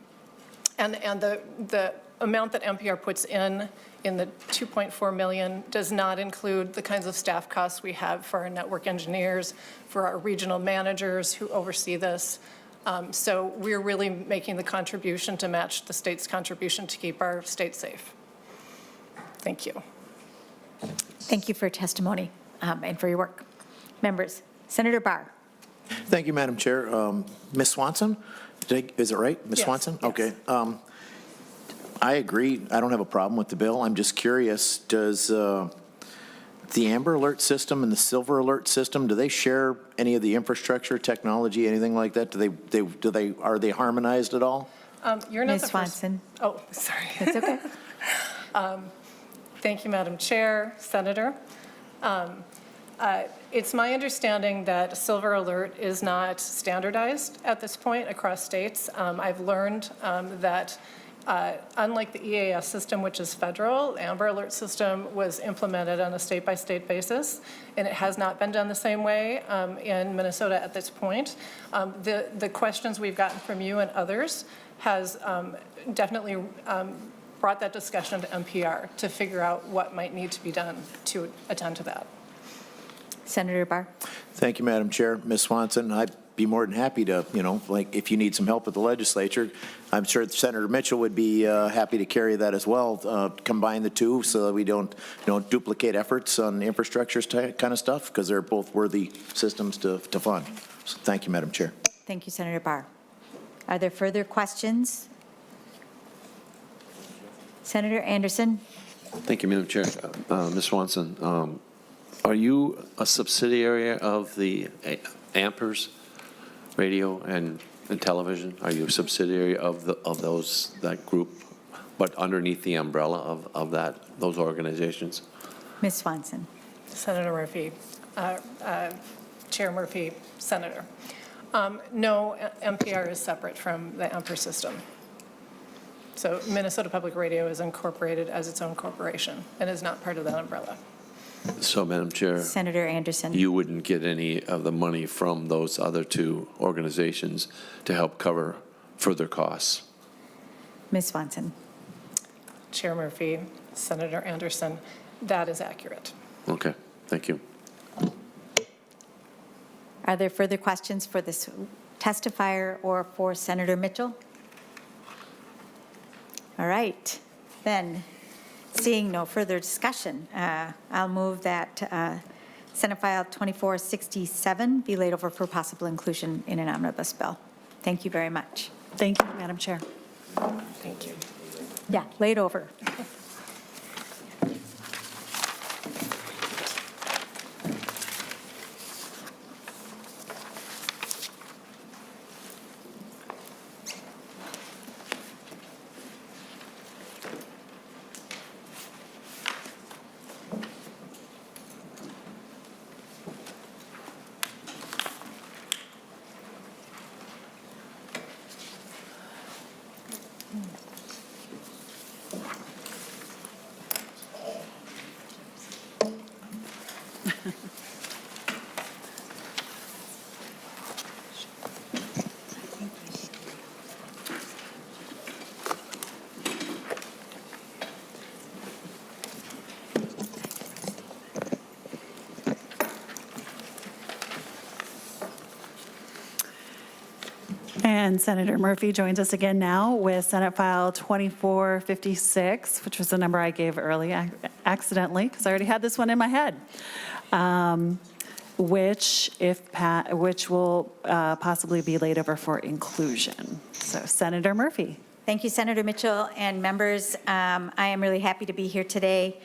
the amount that NPR puts in the $2.4 million does not include the kinds of staff costs we have for our network engineers, for our regional managers who oversee this. So we're really making the contribution to match the state's contribution to keep our state safe. Thank you. Thank you for your testimony and for your work. Members, Senator Barr. Thank you, Madam Chair. Ms. Swanson, is it right? Ms. Yes, Swanson? yes. Okay. I agree. I don't have a problem with the bill. I'm just curious, does the Amber Alert system and the Silver Alert system, do they share any of the infrastructure, technology, anything like that? Are they harmonized at all? You're not Ms. the first. Swanson. Oh, sorry. It's okay. Thank you, Madam Chair, Senator. It's my understanding that Silver Alert is not standardized at this point across states. I've learned that unlike the EAS system, which is federal, Amber Alert system was implemented on a state-by-state basis, and it has not been done the same way in Minnesota at this point. The questions we've gotten from you and others has definitely brought that discussion to NPR to figure out what might need to be done to attend to that. Senator Barr. Thank you, Madam Chair. Ms. Swanson, I'd be more than happy to, like if you need some help with the legislature, I'm sure Senator Mitchell would be happy to carry that as well, combine the two so that we don't duplicate efforts on infrastructure kind of stuff, because they're both worthy systems to fund. So thank you, Madam Chair. Thank you, Senator Barr. Are there further questions? Senator Anderson. Thank you, Madam Chair. Ms. Swanson, are you a subsidiary of the Ampers radio and television? Are you a subsidiary of that group, but underneath the umbrella of those organizations? Ms. Swanson. Senator Murphy, Chair Murphy, Senator. No, NPR is separate from the Amper system. So Minnesota Public Radio is incorporated as its own corporation and is not part of that umbrella. So, Madam Chair. Senator Anderson. You wouldn't get any of the money from those other two organizations to help cover further costs? Ms. Swanson. Chair Murphy, Senator Anderson, that is accurate. Okay, thank you. Are there further questions for this testifier or for Senator Mitchell? All right, then, seeing no further discussion, I'll move that Senate File 2467 be laid over for possible inclusion in an omnibus bill. Thank you very much. Thank you, Madam Chair. Thank you. Yeah, laid over. And Senator Murphy joins us again now with Senate File 2456, which was the number I gave early accidentally, because I already had this one in my head, which will possibly be laid over for inclusion. So Senator Murphy. Thank you, Senator Mitchell and members. I am really happy to be here today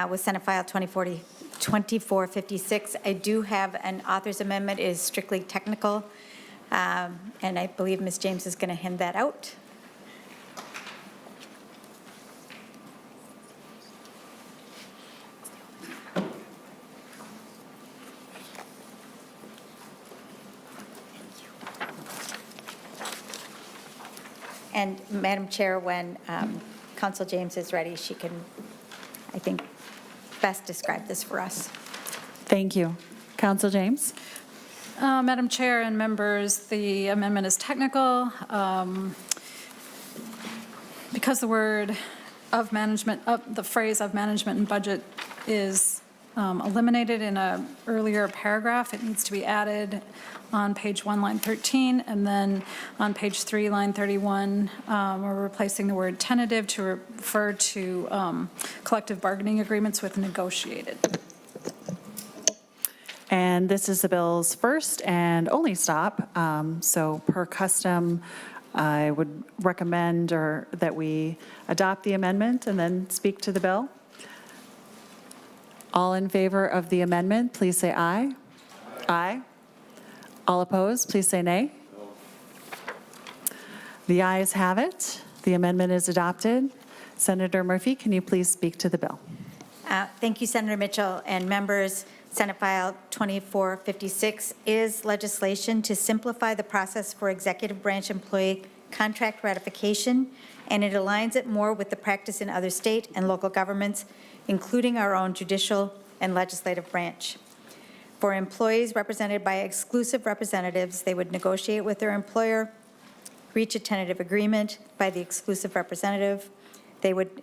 with Senate File 2456. I do have an author's amendment. It is strictly technical. And I believe Ms. James is going to hand that out. And Madam Chair, when Council James is ready, she can, I think, best describe this for us. Thank you. Council James. Madam Chair and members, the amendment is technical. Because the word of management, the phrase of management and budget is eliminated in an earlier paragraph, it needs to be added on page 1, line 13, and then on page 3, line 31, we're replacing the word tentative to refer to collective bargaining agreements with negotiated. And this is the bill's first and only stop. So per custom, I would recommend that we adopt the amendment and then speak to the bill. All in favor of the amendment, please say aye. Aye. All opposed, please say nay. The ayes have it. The amendment is adopted. Senator Murphy, can you please speak to the bill? Thank you, Senator Mitchell and members. Senate File 2456 is legislation to simplify the process for executive branch employee contract ratification, and it aligns it more with the practice in other state and local governments, including our own judicial and legislative branch. For employees represented by exclusive representatives, they would negotiate with their employer, reach a tentative agreement by the exclusive representative. They would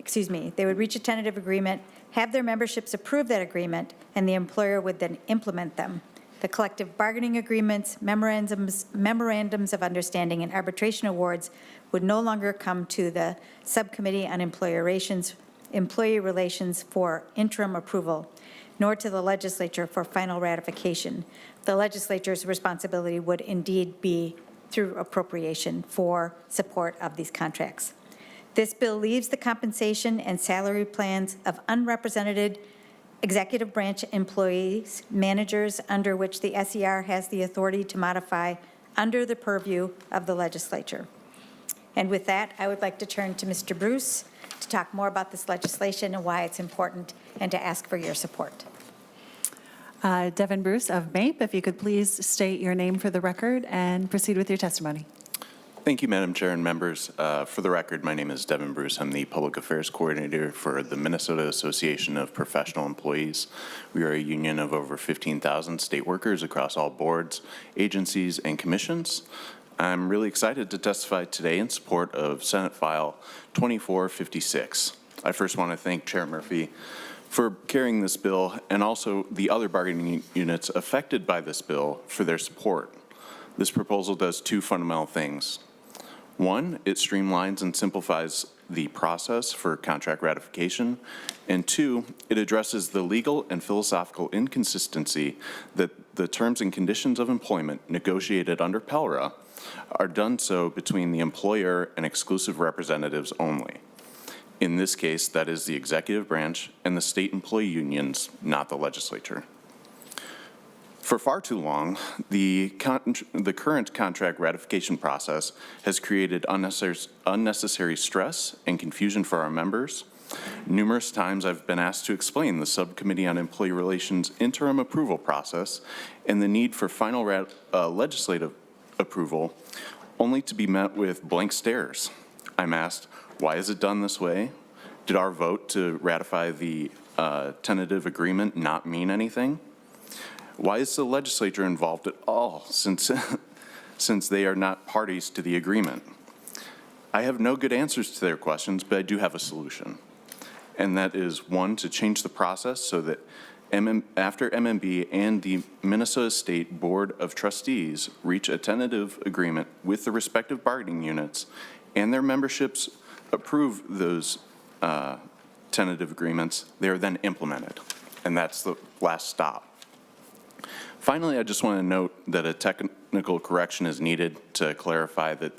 reach a tentative agreement, have their memberships approve that agreement, and the employer would then implement them. The collective bargaining agreements, memorandums of understanding, and arbitration awards would no longer come to the Subcommittee on Employee Relations for interim approval, nor to the legislature for final ratification. The legislature's responsibility would indeed be through appropriation for support of these contracts. This bill leaves the compensation and salary plans of unrepresented executive branch employees, managers under which the SER has the authority to modify under the purview of the legislature. And with that, I would like to turn to Mr. Bruce to talk more about this legislation and why it's important and to ask for your support. Devin Bruce of MAPE, if you could please state your name for the record and proceed with your testimony. Thank you, Madam Chair and members. For the record, my name is Devin Bruce. I'm the Public Affairs Coordinator for the Minnesota Association of Professional Employees. We are a union of over 15,000 state workers across all boards, agencies, and commissions. I'm really excited to testify today in support of Senate File 2456. I first want to thank Chair Murphy for carrying this bill and also the other bargaining units affected by this bill for their support. This proposal does two fundamental things. One, it streamlines and simplifies the process for contract ratification. And two, it addresses the legal and philosophical inconsistency that the terms and conditions of employment negotiated under PELRA are done so between the employer and exclusive representatives only. In this case, that is the executive branch and the state employee unions, not the legislature. For far too long, the current contract ratification process has created unnecessary stress and confusion for our members. Numerous times I've been asked to explain the Subcommittee on Employee Relations interim approval process and the need for final legislative approval, only to be met with blank stares. I'm asked, why is it done this way? Did our vote to ratify the tentative agreement not mean anything? Why is the legislature involved at all since they are not parties to the agreement? I have no good answers to their questions, but I do have a solution. And that is, one, to change the process so that after MMB and the Minnesota State Board of Trustees reach a tentative agreement with the respective bargaining units and their memberships approve those tentative agreements, they are then implemented. And that's the last stop. Finally, I just want to note that a technical correction is needed to clarify that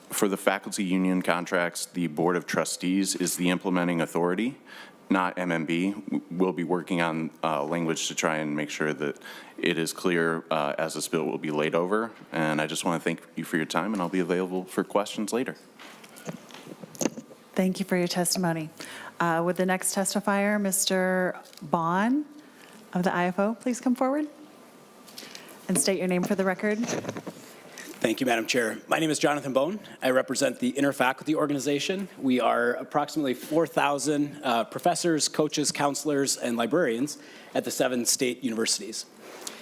for the faculty union contracts, the Board of Trustees is the implementing authority, not MMB. We'll be working on language to try and make sure that it is clear as this bill will be laid over. And I just want to thank you for your time, and I'll be available for questions later. Thank you for your testimony. Would the next testifier, Mr. Bond of the IFO, please come forward and state your name for the record? Thank you, Madam Chair. My name is Jonathan Bone. I represent the Interfaculty Organization. We are approximately 4,000 professors, coaches, counselors, and librarians at the 7 state universities.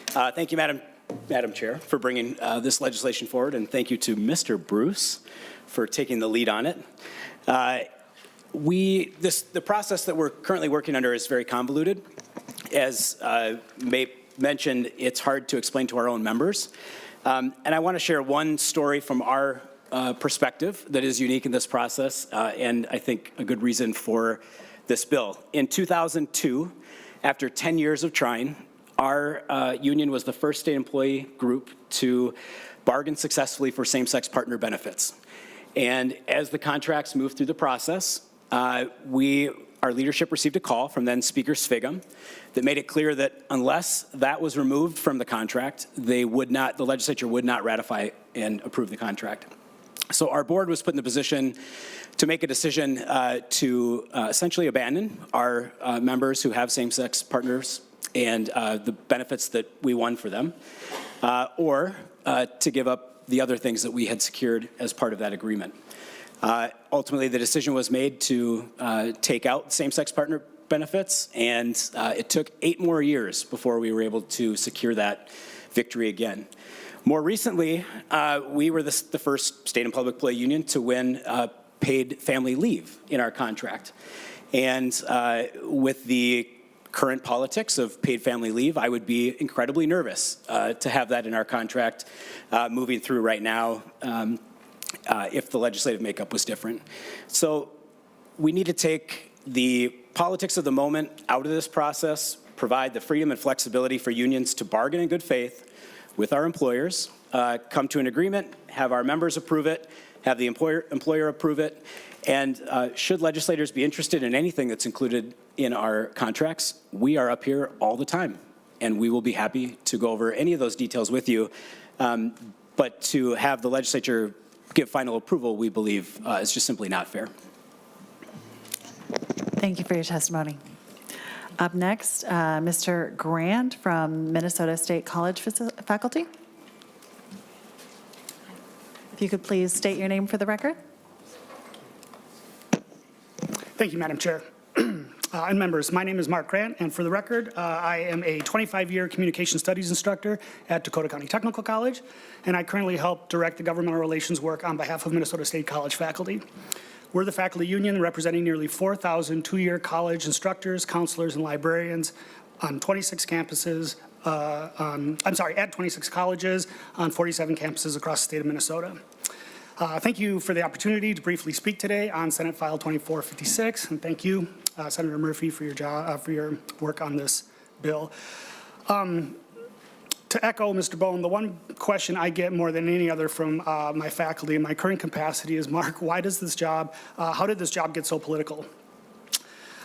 Thank you, Madam Chair, for bringing this legislation forward, and thank you to Mr. Bruce for taking the lead on it. The process that we're currently working under is very convoluted. As May mentioned, it's hard to explain to our own members. And I want to share one story from our perspective that is unique in this process, and I think a good reason for this bill. In 2002, after 10 years of trying, our union was the first state employee group to bargain successfully for same-sex partner benefits. And as the contracts moved through the process, our leadership received a call from then Speaker Svigum that made it clear that unless that was removed from the contract, the legislature would not ratify and approve the contract. So our board was put in the position to make a decision to essentially abandon our members who have same-sex partners and the benefits that we won for them, or to give up the other things that we had secured as part of that agreement. Ultimately, the decision was made to take out same-sex partner benefits, and it took 8 more years before we were able to secure that victory again. More recently, we were the first state and public employee union to win paid family leave in our contract. And with the current politics of paid family leave, I would be incredibly nervous to have that in our contract moving through right now. If the legislative makeup was different. So we need to take the politics of the moment out of this process, provide the freedom and flexibility for unions to bargain in good faith with our employers, come to an agreement, have our members approve it, have the employer approve it, and should legislators be interested in anything that's included in our contracts, we are up here all the time, and we will be happy to go over any of those details with you. But to have the legislature give final approval, we believe, is just simply not fair. Thank you for your testimony. Up next, Mr. Grant from Minnesota State College faculty. If you could please state your name for the record. Thank you, Madam Chair. And members, my name is Mark Grant, and for the record, I am a 25-year communication studies instructor at Dakota County Technical College, and I currently help direct the governmental relations work on behalf of Minnesota State College faculty. We're the faculty union representing nearly 4,000 two-year college instructors, counselors, and librarians on 26 campuses, at 26 colleges on 47 campuses across the state of Minnesota. Thank you for the opportunity to briefly speak today on Senate File 2456, and thank you, Senator Murphy, for your work on this bill. To To echo Mr. Bone, the one question I get more than any other from my faculty in my current capacity is, Mark, how did this job get so political?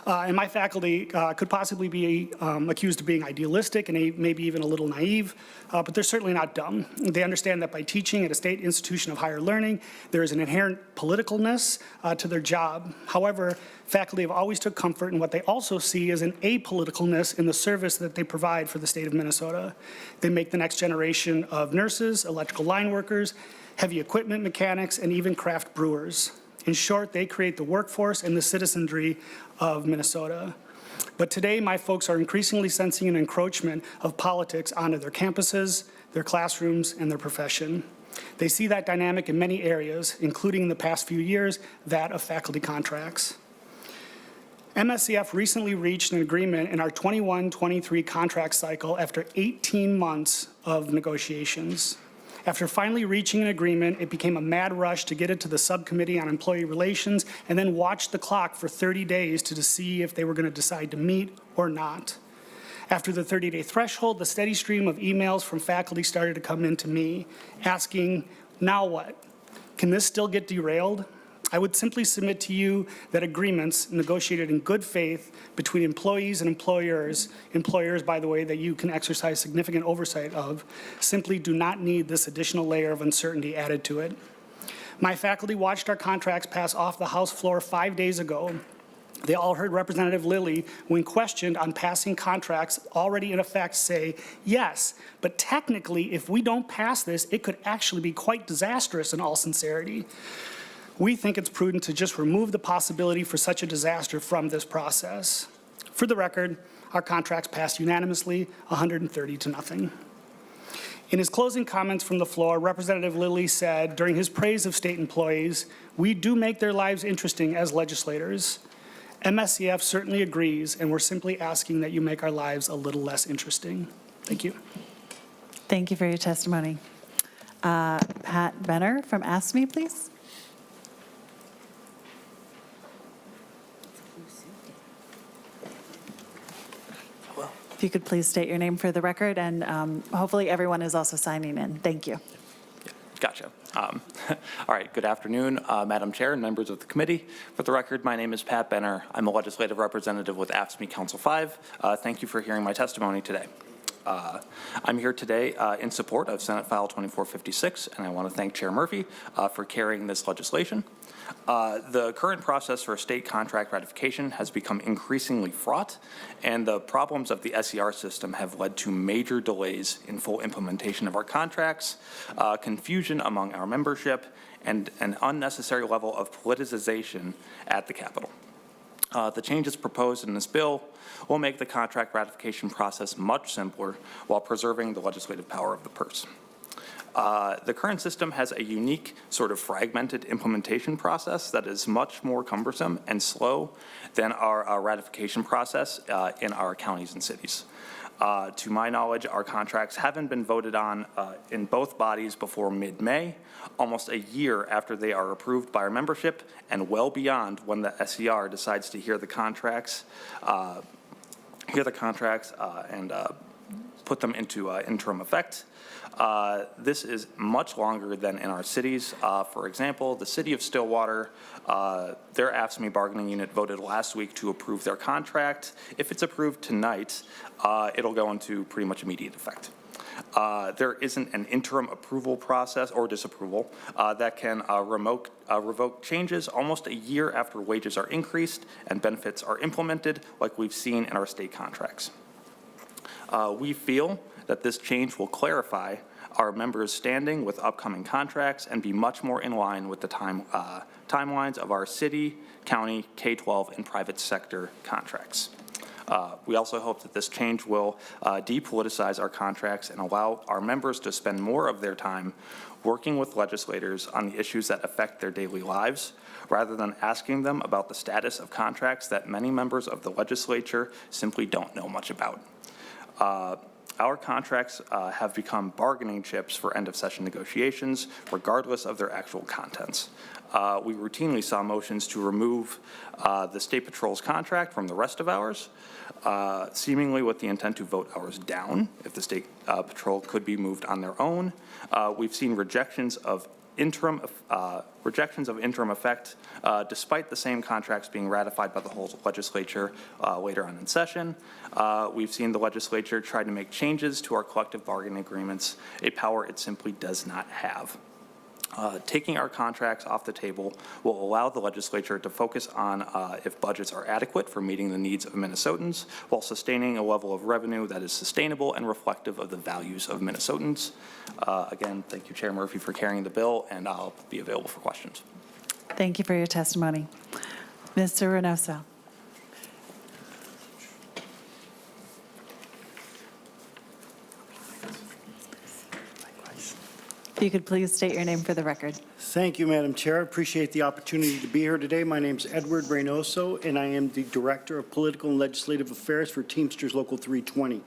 And my faculty could possibly be accused of being idealistic and maybe even a little naive, but they're certainly not dumb. They understand that by teaching at a state institution of higher learning, there is an inherent politicalness to their job. However, faculty have always took comfort in what they also see as an apoliticalness in the service that they provide for the state of Minnesota. They make the next generation of nurses, electrical line workers, heavy equipment mechanics, and even craft brewers. In short, they create the workforce and the citizenry of Minnesota. But today, my folks are increasingly sensing an encroachment of politics onto their campuses, their classrooms, and their profession. They see that dynamic in many areas, including in the past few years, that of faculty contracts. MSCF recently reached an agreement in our 21-23 contract cycle after 18 months of negotiations. After finally reaching an agreement, it became a mad rush to get it to the subcommittee on employee relations and then watch the clock for 30 days to see if they were going to decide to meet or not. After the 30-day threshold, the steady stream of emails from faculty started to come into me asking, now what? Can this still get derailed? I would simply submit to you that agreements negotiated in good faith between employees and employers, by the way, that you can exercise significant oversight of, simply do not need this additional layer of uncertainty added to it. My faculty watched our contracts pass off the House floor 5 days ago. They all heard Representative Lilly, when questioned on passing contracts already in effect, say, yes, but technically, if we don't pass this, it could actually be quite disastrous in all sincerity. We think it's prudent to just remove the possibility for such a disaster from this process. For the record, our contracts passed unanimously, 130 to nothing. In his closing comments from the floor, Representative Lilly said, during his praise of state employees, we do make their lives interesting as legislators. MSCF certainly agrees, and we're simply asking that you make our lives a little less interesting. Thank you. Thank you for your testimony. Pat Benner from ASME, please. If you could please state your name for the record, and hopefully everyone is also signing in. Thank you. Gotcha. All right, good afternoon, Madam Chair and members of the committee. For the record, my name is Pat Benner. I'm a legislative representative with AFSCME Council 5. Thank you for hearing my testimony today. I'm here today in support of Senate File 2456, and I want to thank Chair Murphy for carrying this legislation. The current process for state contract ratification has become increasingly fraught, and the problems of the SER system have led to major delays in full implementation of our contracts, confusion among our membership, and an unnecessary level of politicization at the Capitol. The changes proposed in this bill will make the contract ratification process much simpler while preserving the legislative power of the purse. The current system has a unique sort of fragmented implementation process that is much more cumbersome and slow than our ratification process in our counties and cities. To my knowledge, our contracts haven't been voted on in both bodies before mid-May, almost a year after they are approved by our membership, and well beyond when the SER decides to hear the contracts and put them into interim effect. This is much longer than in our cities. For example, the city of Stillwater, their AFSCME bargaining unit voted last week to approve their contract. If it's approved tonight, it'll go into pretty much immediate effect. There isn't an interim approval process or disapproval that can revoke changes almost a year after wages are increased and benefits are implemented, like we've seen in our state contracts. We feel that this change will clarify our members' standing with upcoming contracts and be much more in line with the timelines of our city, county, K-12, and private sector contracts. We also hope that this change will depoliticize our contracts and allow our members to spend more of their time working with legislators on the issues that affect their daily lives, rather than asking them about the status of contracts that many members of the legislature simply don't know much about. Our contracts have become bargaining chips for end-of-session negotiations, regardless of their actual contents. we routinely saw motions to remove the State Patrol's contract from the rest of ours, seemingly with the intent to vote ours down if the State Patrol could be moved on their own. We've seen rejections of interim effect, despite the same contracts being ratified by the whole legislature later on in session. We've seen the legislature try to make changes to our collective bargaining agreements, a power it simply does not have. Taking our contracts off the table will allow the legislature to focus on if budgets are adequate for meeting the needs of Minnesotans while sustaining a level of revenue that is sustainable and reflective of the values of Minnesotans. Again, thank you, Chair Murphy, for carrying the bill, and I'll be available for questions. Thank you for your testimony. Mr. Reynoso. If you could please state your name for the record. Thank you, Madam Chair. I appreciate the opportunity to be here today. My name is Edward Reynoso, and I am the Director of Political and Legislative Affairs for Teamsters Local 320.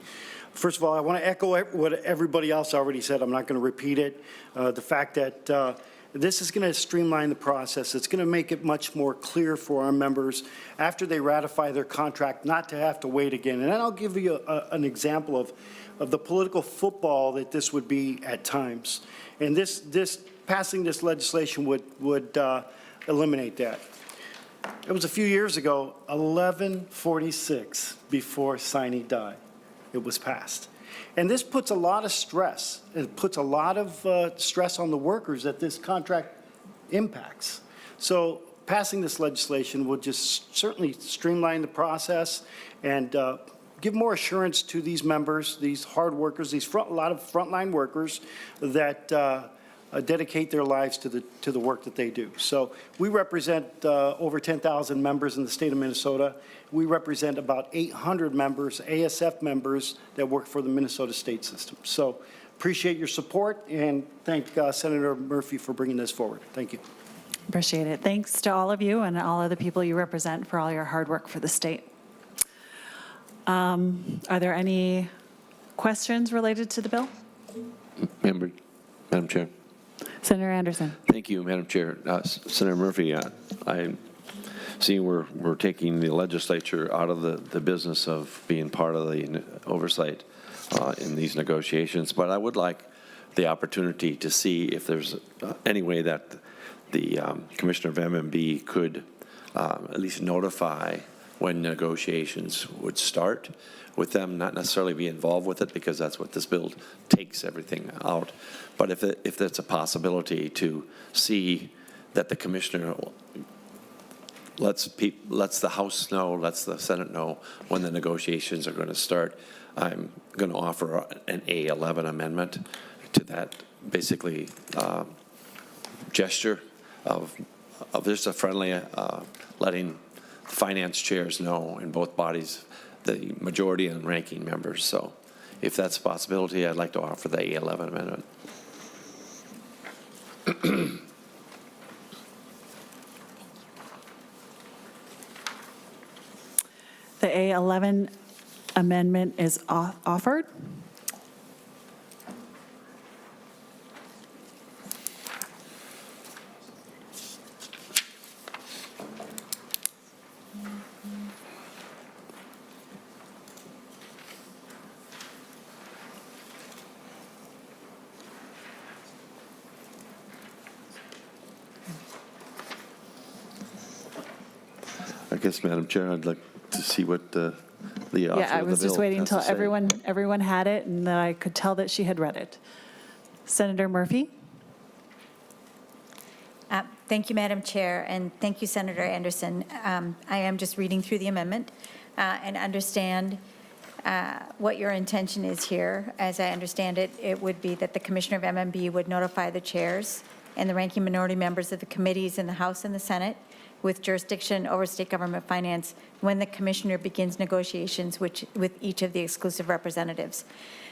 First of all, I want to echo what everybody else already said. I'm not going to repeat it. The fact that this is going to streamline the process. It's going to make it much more clear for our members after they ratify their contract not to have to wait again. And then I'll give you an example of the political football that this would be at times. And passing this legislation would eliminate that. It was a few years ago, 11:46 before sine die, it was passed. And this puts a lot of stress. It puts a lot of stress on the workers that this contract impacts. So passing this legislation would just certainly streamline the process and give more assurance to these members, these hard workers, a lot of frontline workers that dedicate their lives to the work that they do. So we represent over 10,000 members in the state of Minnesota. We represent about 800 members, ASF members, that work for the Minnesota state system. So appreciate your support and thank Senator Murphy for bringing this forward. Thank you. Appreciate it. Thanks to all of you and all of the people you represent for all your hard work for the state. Are there any questions related to the bill? Madam Chair. Senator Anderson. Thank you, Madam Chair. Senator Murphy, I'm seeing we're taking the legislature out of the business of being part of the oversight in these negotiations, but I would like the opportunity to see if there's any way that the Commissioner of MMB could at least notify when negotiations would start with them, not necessarily be involved with it because that's what this bill takes everything out. But if that's a possibility to see that the commissioner lets the House know, lets the Senate know when the negotiations are going to start, I'm going to offer an A11 amendment to that basically gesture of just a friendly letting finance chairs know in both bodies, the majority and ranking members. So if that's a possibility, I'd like to offer the A11 amendment. The A11 amendment is offered. I guess, Madam Chair, I'd like to see what the author of the bill Yeah, I was just waiting has to until say. everyone had it and that I could tell that she had read it. Senator Murphy? Thank you, Madam Chair, and thank you, Senator Anderson. I am just reading through the amendment and understand what your intention is here. As I understand it, it would be that the Commissioner of MMB would notify the chairs and the ranking minority members of the committees in the House and the Senate with jurisdiction over state government finance when the commissioner begins negotiations with each of the exclusive representatives.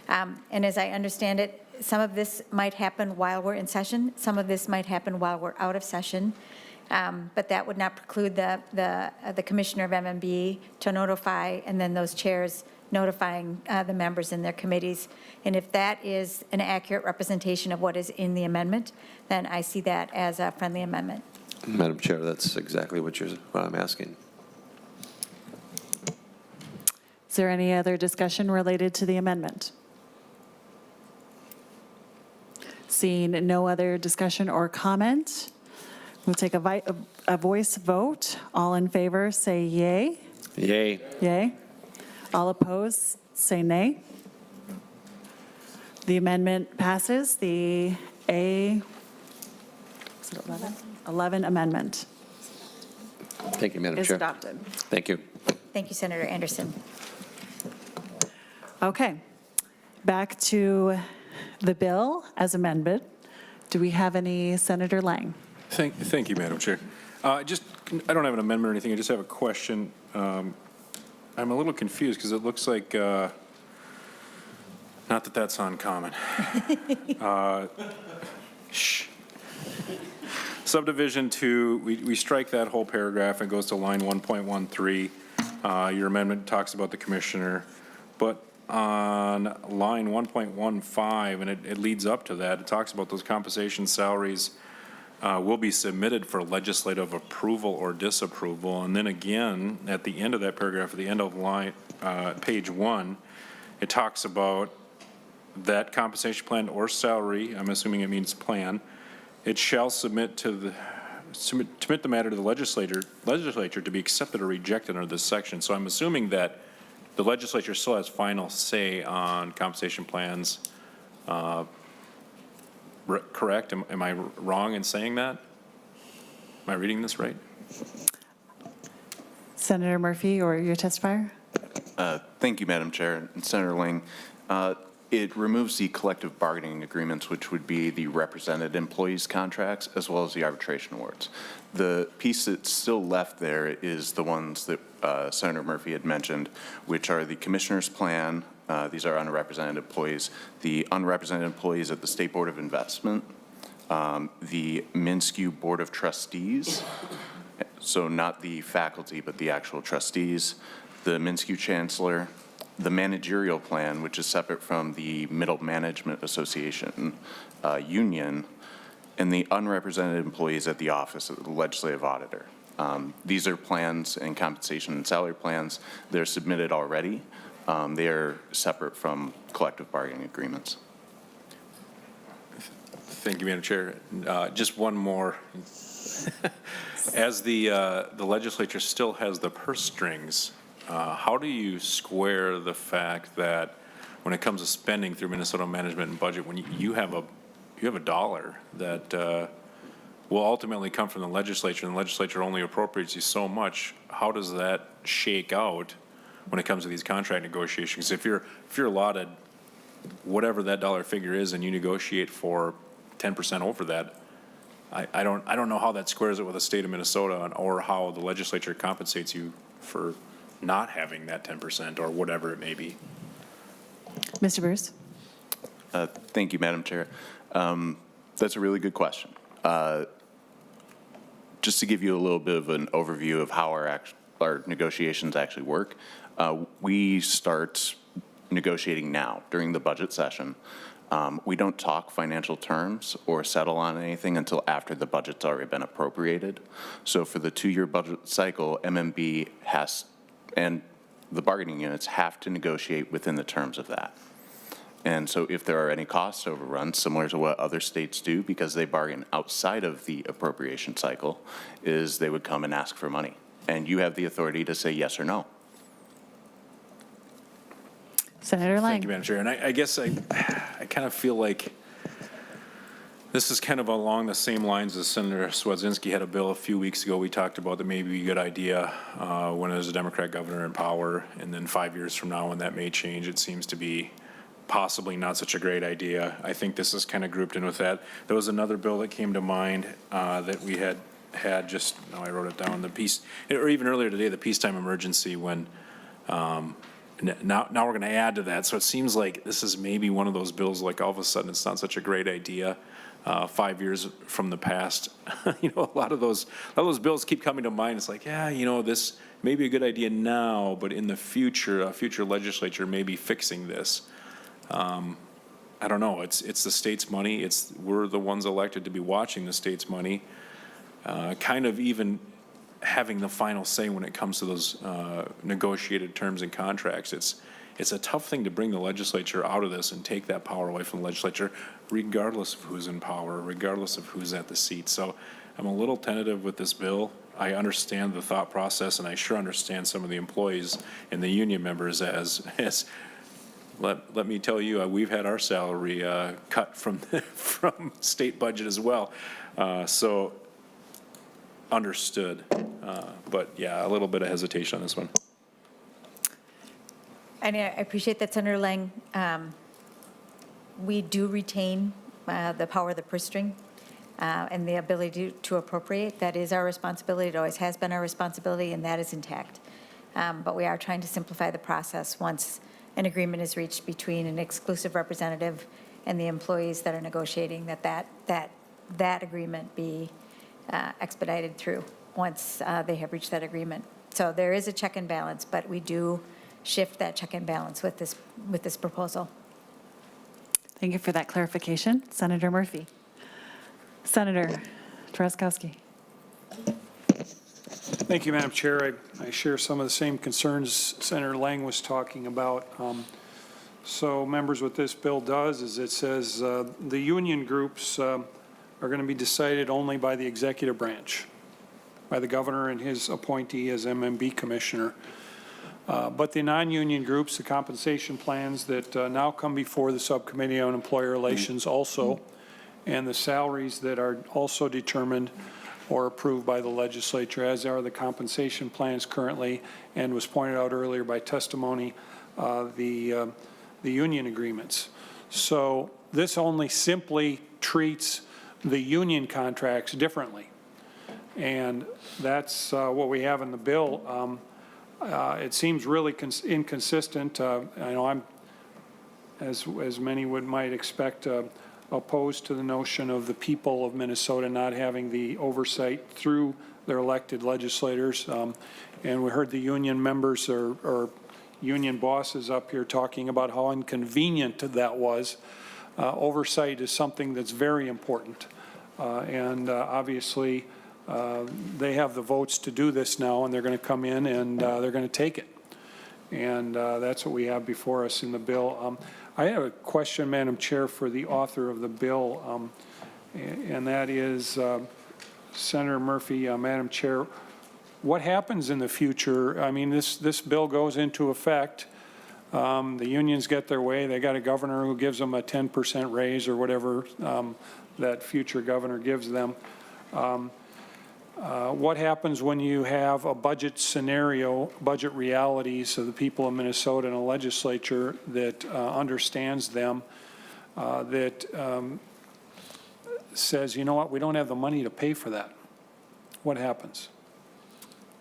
And as I understand it, some of this might happen while we're in session, some of this might happen while we're out of session, but that would not preclude the commissioner of MMB to notify, and then those chairs notifying the members in their committees. And if that is an accurate representation of what is in the amendment, then I see that as a friendly amendment. Madam Chair, that's exactly what I'm asking. Is there any other discussion related to the amendment? Seeing no other discussion or comment, we'll take a voice vote. All in favor, say yay. Yay. Yay. All opposed, say nay. The amendment passes. The is it 11? 11 amendment Thank you, Madam is Chair. adopted. Thank you. Thank you, Senator Anderson. Okay, back to the bill as amended. Do we have any? Senator Lang? Thank you, Madam Chair. I don't have an amendment or anything. I just have a question. I'm a little confused because it looks like, not that that's uncommon. Subdivision 2, we strike that whole paragraph and goes to line 1.13. Your amendment talks about the commissioner, but on line 1.15, and it leads up to that, it talks about those compensation salaries will be submitted for legislative approval or disapproval. And then again, at the end of that paragraph, at the end of line, page 1, it talks about that compensation plan or salary, I'm assuming it means plan, it shall submit the matter to the legislature to be accepted or rejected under this section. So I'm assuming that the legislature still has final say on compensation plans. Correct? Am I wrong in saying that? Am I reading this right? Senator Murphy, or your testifier? Thank you, Madam Chair. And Senator Lang, it removes the collective bargaining agreements, which would be the represented employees' contracts, as well as the arbitration awards. The piece that's still left there is the ones that Senator Murphy had mentioned, which are the commissioner's plan. These are unrepresented employees. The unrepresented employees at the State Board of Investment, the MnSCU Board of Trustees, so not the faculty, but the actual trustees, the MnSCU Chancellor, the managerial plan, which is separate from the Middle Management Association union, and the unrepresented employees at the Office of the Legislative Auditor. These are plans and compensation and salary plans. They're submitted already. They are separate from collective bargaining agreements. Thank you, Madam Chair. Just one more. As the legislature still has the purse strings, how do you square the fact that when it comes to spending through Minnesota Management and Budget, when you have a dollar that will ultimately come from the legislature, and the legislature only appropriates you so much, how does that shake out when it comes to these contract negotiations? If you're allotted whatever that dollar figure is and you negotiate for 10% over that, I don't know how that squares it with the state of Minnesota, or how the legislature compensates you for not having that 10% or whatever it may be. Mr. Bruce? Thank you, Madam Chair. That's a really good question. Just to give you a little bit of an overview of how our negotiations actually work, we start negotiating now during the budget session. We don't talk financial terms or settle on anything until after the budget's already been appropriated. So for the 2-year budget cycle, MMB and the bargaining units have to negotiate within the terms of that. And so if there are any cost overruns, similar to what other states do, because they bargain outside of the appropriation cycle, is they would come and ask for money. And you have the authority to say yes or no. Senator Lang? Thank you, Madam Chair. And I guess I kind of feel like this is kind of along the same lines as Senator Swedzinski had a bill a few weeks ago. We talked about that may be a good idea when there's a Democrat governor in power, and then 5 years from now when that may change, it seems to be possibly not such a great idea. I think this is kind of grouped in with that. There was another bill that came to mind that we had just, I wrote it down, or even earlier today, the peacetime emergency, when now we're going to add to that. So it seems like this is maybe one of those bills, like all of a sudden it's not such a great idea. 5 years from the past, a lot of those bills keep coming to mind. It's like, this may be a good idea now, but in the future, a future legislature may be fixing this. I don't know. It's the state's money. We're the ones elected to be watching the state's money. kind of even having the final say when it comes to those negotiated terms and contracts. It's a tough thing to bring the legislature out of this and take that power away from the legislature, regardless of who's in power, regardless of who's at the seat. So I'm a little tentative with this bill. I understand the thought process, and I sure understand some of the employees and the union members as let me tell you, we've had our salary cut from state budget as well. So understood. But yeah, a little bit of hesitation on this one. And I appreciate that, Senator Lang. We do retain the power of the purse string and the ability to appropriate. That is our responsibility. It always has been our responsibility, and that is intact. But we are trying to simplify the process once an agreement is reached between an exclusive representative and the employees that are negotiating, that agreement be expedited through once they have reached that agreement. So there is a check and balance, but we do shift that check and balance with this proposal. Thank you for that clarification. Senator Murphy. Senator Drazkowski. Thank you, Madam Chair. I share some of the same concerns Senator Lang was talking about. So members, what this bill does is it says the union groups are going to be decided only by the executive branch, by the governor and his appointee as MMB commissioner. But the non-union groups, the compensation plans that now come before the Subcommittee on Employer Relations also, and the salaries that are also determined or approved by the legislature, as are the compensation plans currently, and was pointed out earlier by testimony, the union agreements. So this only simply treats the union contracts differently. And that's what we have in the bill. It seems really inconsistent. I know I'm, as many might expect, opposed to the notion of the people of Minnesota not having the oversight through their elected legislators. And we heard the union members or union bosses up here talking about how inconvenient that was. Oversight is something that's very important. And obviously, they have the votes to do this now, and they're going to come in and they're going to take it. And that's what we have before us in the bill. I have a question, Madam Chair, for the author of the bill, and that is Senator Murphy. Madam Chair, what happens in the future? I mean, this bill goes into effect. The unions get their way. They got a governor who gives them a 10% raise or whatever that future governor gives them. What happens when you have a budget scenario, budget realities of the people of Minnesota and a legislature that understands them, that says, you know what, we don't have the money to pay for that? What happens?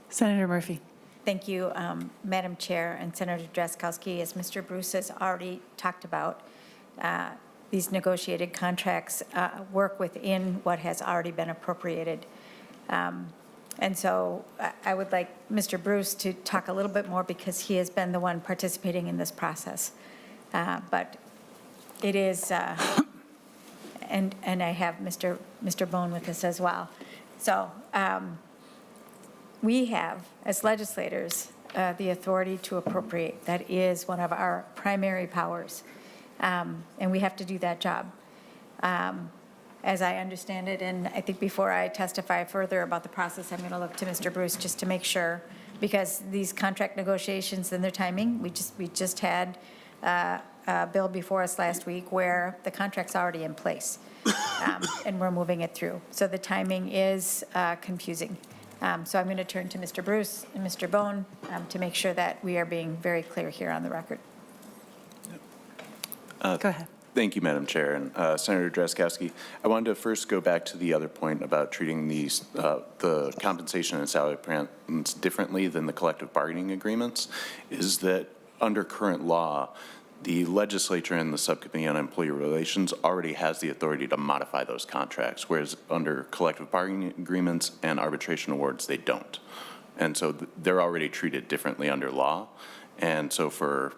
Senator Murphy. Thank you, Madam Chair and Senator Drazkowski. As Mr. Bruce has already talked about, these negotiated contracts work within what has already been appropriated. And so I would like Mr. Bruce to talk a little bit more because he has been the one participating in this process. But it is, and I have Mr. Bone with us as well. So we have, as legislators, the authority to appropriate. That is one of our primary powers. And we have to do that job. As I understand it, and I think before I testify further about the process, I'm going to look to Mr. Bruce just to make sure, because these contract negotiations and their timing, we just had a bill before us last week where the contract's already in place, and we're moving it through. So the timing is confusing. So I'm going to turn to Mr. Bruce and Mr. Bone to make sure that we are being very clear here on the record. Go ahead. Thank you, Madam Chair. And Senator Drazkowski, I wanted to first go back to the other point about treating these the compensation and salary plans differently than the collective bargaining agreements, is that under current law, the legislature and the Subcommittee on Employee Relations already has the authority to modify those contracts, whereas under collective bargaining agreements and arbitration awards, they don't. And so they're already treated differently under law. And so for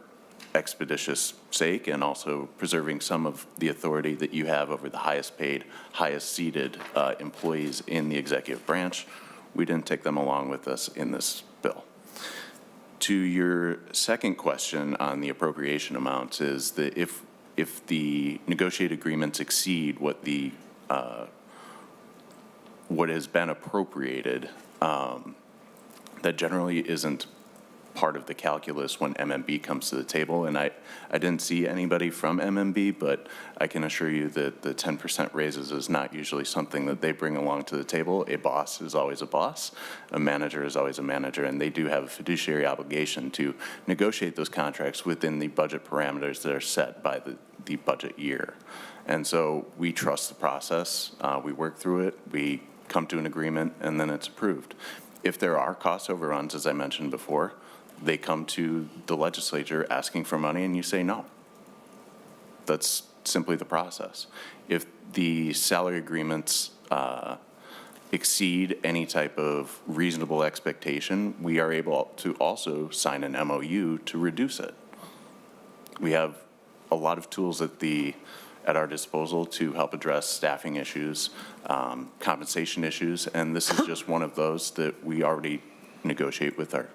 expeditious sake and also preserving some of the authority that you have over the highest paid, highest seated employees in the executive branch. We didn't take them along with us in this bill. To your second question on the appropriation amounts is that if the negotiated agreements exceed what the what has been appropriated, that generally isn't part of the calculus when MMB comes to the table. And I didn't see anybody from MMB, but I can assure you that the 10% raises is not usually something that they bring along to the table. A boss is always a boss. A manager is always a manager, and they do have a fiduciary obligation to negotiate those contracts within the budget parameters that are set by the budget year. And so we trust the process. We work through it. We come to an agreement, and then it's approved. If there are cost overruns, as I mentioned before, they come to the legislature asking for money and you say no. That's simply the process. If the salary agreements exceed any type of reasonable expectation, we are able to also sign an MOU to reduce it. We have a lot of tools at our disposal to help address staffing issues, compensation issues, and this is just one of those that we already negotiate with our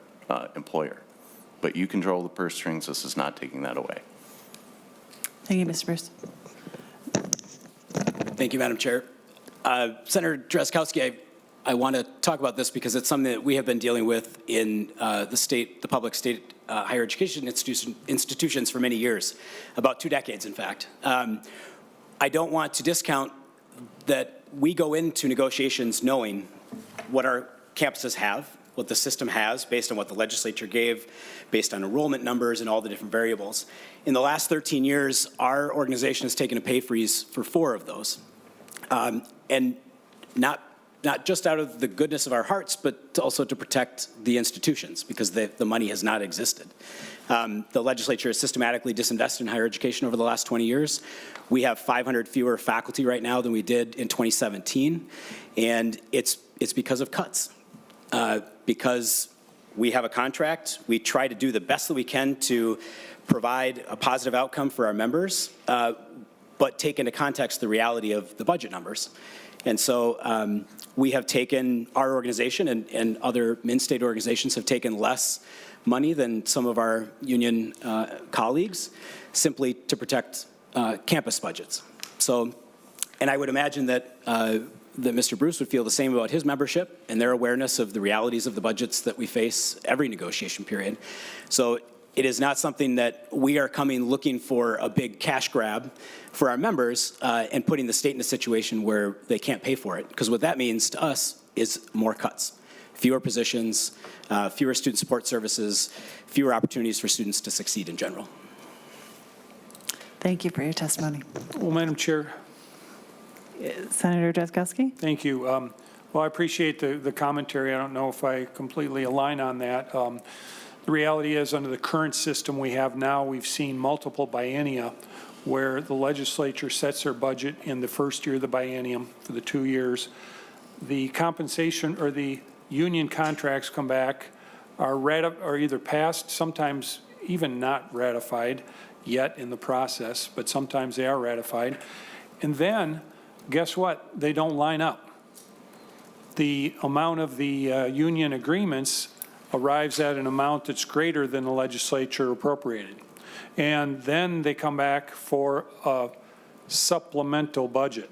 employer. But you control the purse strings. This is not taking that away. Thank you, Mr. Bruce. Thank you, Madam Chair. Senator Drazkowski, I want to talk about this because it's something that we have been dealing with in the public state higher education institutions for many years, about 2 decades, in fact. I don't want to discount that we go into negotiations knowing what our campuses have, what the system has, based on what the legislature gave, based on enrollment numbers and all the different variables. In the last 13 years, our organization has taken a pay freeze for 4 of those. And not just out of the goodness of our hearts, but also to protect the institutions, because the money has not existed. The legislature has systematically disinvested in higher education over the last 20 years. We have 500 fewer faculty right now than we did in 2017, and it's because of cuts. Because we have a contract, we try to do the best that we can to provide a positive outcome for our members, but take into context the reality of the budget numbers. And so we have taken, our organization and other in-state organizations have taken less money than some of our union colleagues, simply to protect campus budgets. So, and I would imagine that Mr. Bruce would feel the same about his membership and their awareness of the realities of the budgets that we face every negotiation period. So it is not something that we are coming looking for a big cash grab for our members and putting the state in a situation where they can't pay for it, because what that means to us is more cuts, fewer positions, fewer student support services, fewer opportunities for students to succeed in general. Thank you for your testimony. Well, Madam Chair. Senator Drazkowski? Thank you. Well, I appreciate the commentary. I don't know if I completely align on that. The reality is, under the current system we have now, we've seen multiple biennia where the legislature sets their budget in the first year of the biennium for the 2 years. The compensation or the union contracts come back, are either passed, sometimes even not ratified yet in the process, but sometimes they are ratified. And then, guess what? They don't line up. The amount of the union agreements arrives at an amount that's greater than the legislature appropriated. And then they come back for a supplemental budget.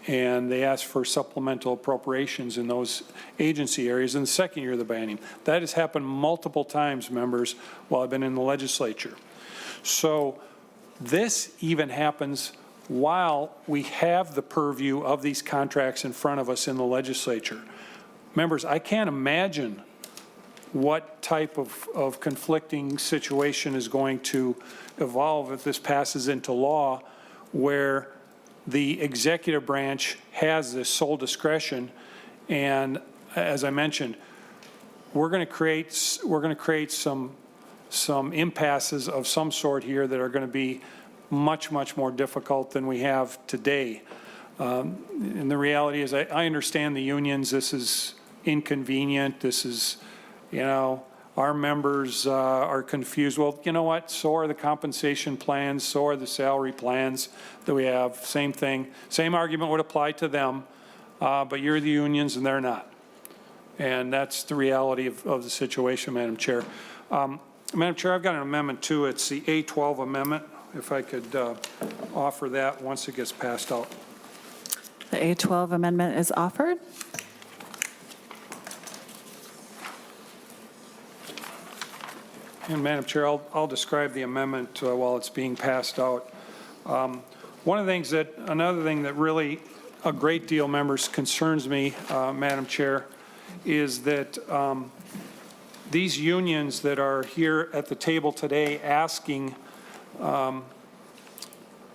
And they ask for supplemental appropriations in those agency areas in the second year of the biennium. That has happened multiple times, members, while I've been in the legislature. So this even happens while we have the purview of these contracts in front of us in the legislature. Members, I can't imagine what type of conflicting situation is going to evolve if this passes into law, where the executive branch has this sole discretion. And as I mentioned, we're going to create some impasses of some sort here that are going to be much, much more difficult than we have today. And the reality is, I understand the unions. This is inconvenient. This is, you know, our members are confused. Well, you know what? So are the compensation plans, so are the salary plans that we have. Same thing. Same argument would apply to them, but you're the unions and they're not. And that's the reality of the situation, Madam Chair. Madam Chair, I've got an amendment too. It's the A12 amendment, if I could offer that once it gets passed out. The A12 amendment is offered. And Madam Chair, I'll describe the amendment while it's being passed out. Another thing that really a great deal, members, concerns me, Madam Chair, is that these unions that are here at the table today asking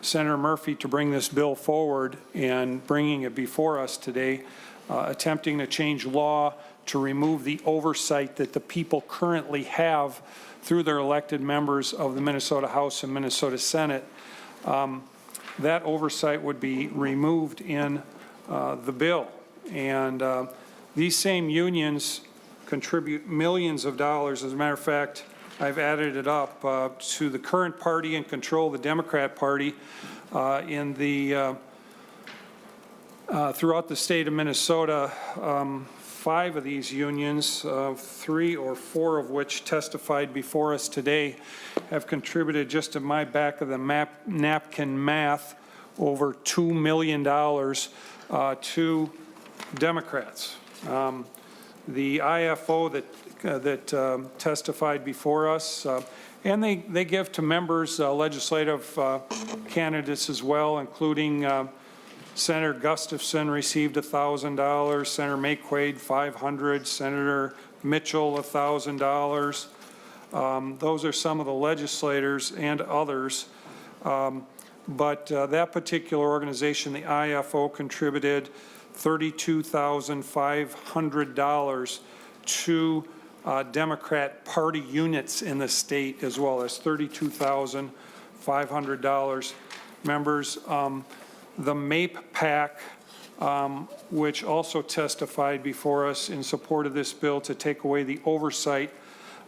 Senator Murphy to bring this bill forward and bringing it before us today, attempting to change law to remove the oversight that the people currently have through their elected members of the Minnesota House and Minnesota Senate. That oversight would be removed in the bill. And these same unions contribute millions of dollars. As a matter of fact, I've added it up to the current party in control, the Democrat Party, in the throughout the state of Minnesota. 5 of these unions, 3 or 4 of which testified before us today, have contributed, just in my back of the napkin math, over $2 million to Democrats. The IFO that testified before us, and they give to members, legislative candidates as well, including Senator Gustafson received $1,000, Senator Mayquade $500, Senator Mitchell $1,000. Those are some of the legislators and others. But that particular organization, the IFO, contributed $32,500 to Democrat Party units in the state as well. As $32,500. Members, the MAPE PAC, which also testified before us in support of this bill to take away the oversight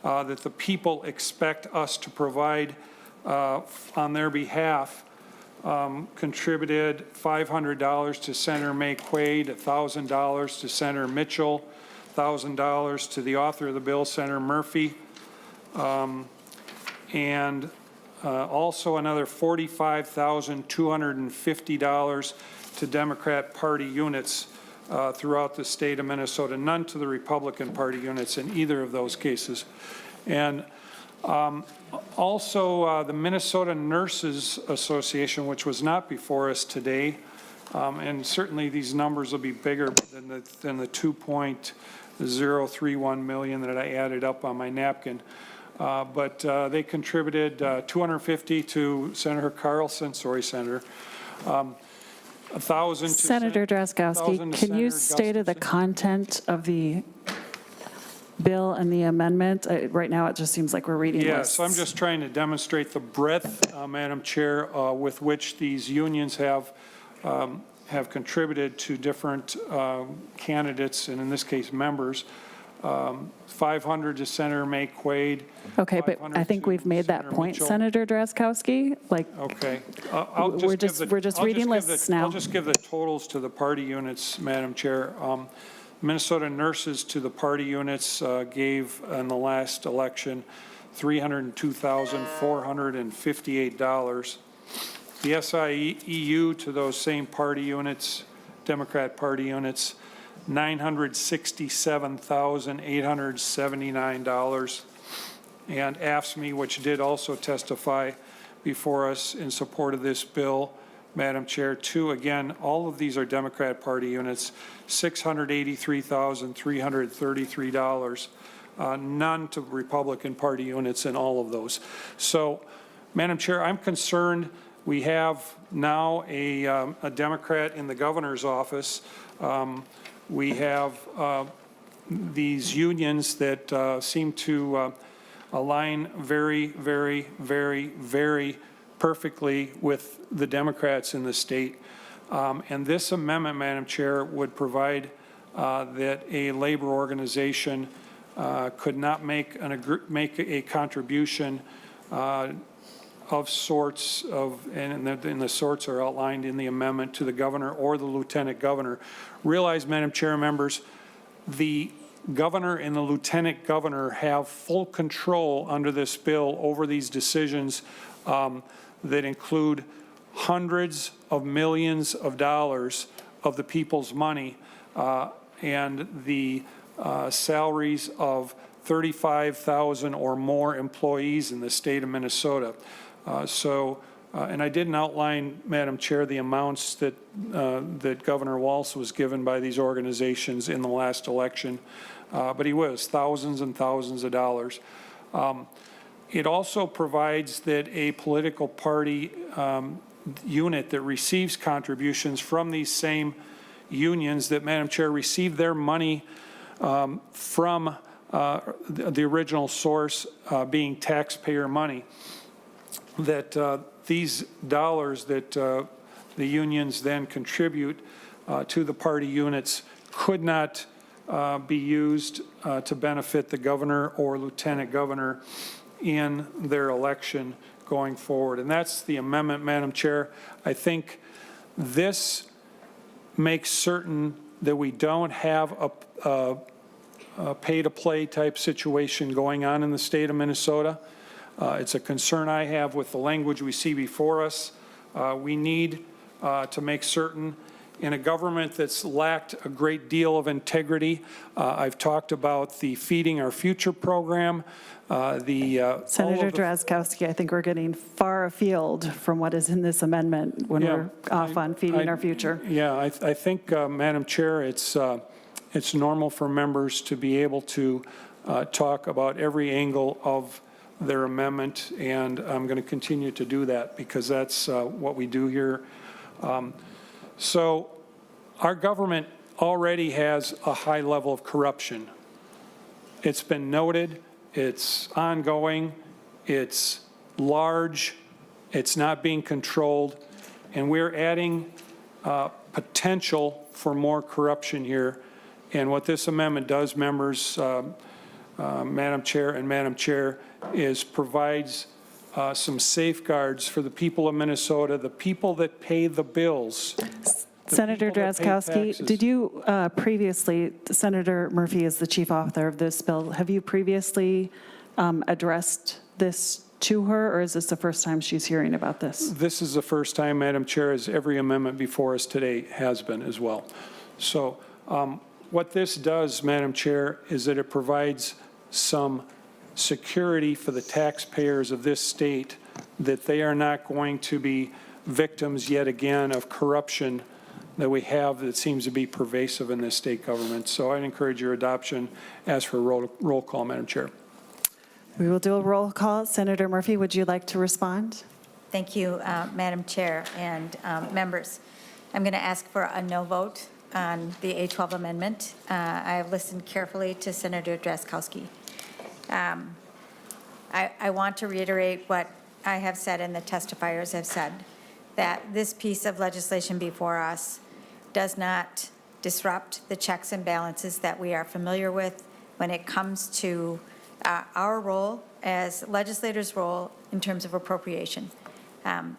that the people expect us to provide on their behalf, contributed $500 to Senator Mayquade, $1,000 to Senator Mitchell, $1,000 to the author of the bill, Senator Murphy, and also another $45,250 to Democrat Party units throughout the state of Minnesota, none to the Republican Party units in either of those cases. And also the Minnesota Nurses Association, which was not before us today, and certainly these numbers will be bigger than the 2.031 million that I added up on my napkin. But they contributed $250 to Senator Carlson, sorry, Senator, 1,000 to Senator Drazkowski, can you state the content of the bill and the amendment? Right now, it just seems like we're reading lists. Yes, I'm just trying to demonstrate the breadth, Madam Chair, with which these unions have contributed to different candidates, and in this case, members. 500 to Senator Mayquade. Okay, but I think we've made that point, Mitchell. Senator Drazkowski. Like, okay, we're just reading lists now. I'll just give the totals to the party units, Madam Chair. Minnesota Nurses to the party units gave in the last election $302,458. The SIEU to those same party units, Democrat Party units, $967,879. And AFSCME, which did also testify before us in support of this bill, Madam Chair, too, again, all of these are Democrat Party units, $683,333. None to Republican Party units in all of those. So, Madam Chair, I'm concerned we have now a Democrat in the governor's office. We have these unions that seem to align very, very, very, very perfectly with the Democrats in the state. And this amendment, Madam Chair, would provide that a labor organization could not make a contribution of sorts of, and the sorts are outlined in the amendment, to the governor or the lieutenant governor. Realize, Madam Chair, members, the governor and the lieutenant governor have full control under this bill over these decisions that include hundreds of millions of dollars of the people's money and the salaries of 35,000 or more employees in the state of Minnesota. And I didn't outline, Madam Chair, the amounts that Governor Walz was given by these organizations in the last election, but he was thousands and thousands of dollars. It also provides that a political party unit that receives contributions from these same unions that, Madam Chair, receive their money from the original source being taxpayer money, that these dollars that the unions then contribute to the party units could not be used to benefit the governor or lieutenant governor in their election going forward. And that's the amendment, Madam Chair. I think this makes certain that we don't have a pay-to-play type situation going on in the state of Minnesota. It's a concern I have with the language we see before us. We need to make certain in a government that's lacked a great deal of integrity. I've talked about the Feeding Our Future program. Senator Drazkowski, I think we're getting far afield from what is in this amendment when we're off on Feeding Our Future. Yeah, I think, Madam Chair, it's normal for members to be able to talk about every angle of their amendment, and I'm going to continue to do that because that's what we do here. So our government already has a high level of corruption. It's been noted, it's ongoing, it's large, it's not being controlled, and we're adding potential for more corruption here. And what this amendment does, members, Madam Chair, is provides some safeguards for the people of Minnesota, the people that pay the bills. Senator Drazkowski, did you previously, Senator Murphy is the chief author of this bill, have you previously addressed this to her, or is this the first time she's hearing about this? This is the first time, Madam Chair, as every amendment before us today has been as well. So what this does, Madam Chair, is that it provides some security for the taxpayers of this state that they are not going to be victims yet again of corruption that we have that seems to be pervasive in this state government. So I'd encourage your adoption as for roll call, Madam Chair. We will do a roll call. Senator Murphy, would you like to respond? Thank you, Madam Chair and members. I'm going to ask for a no vote on the A12 amendment. I have listened carefully to Senator Drazkowski. I want to reiterate what I have said and the testifiers have said, that this piece of legislation before us does not disrupt the checks and balances that we are familiar with when it comes to our role as legislators' role in terms of appropriation.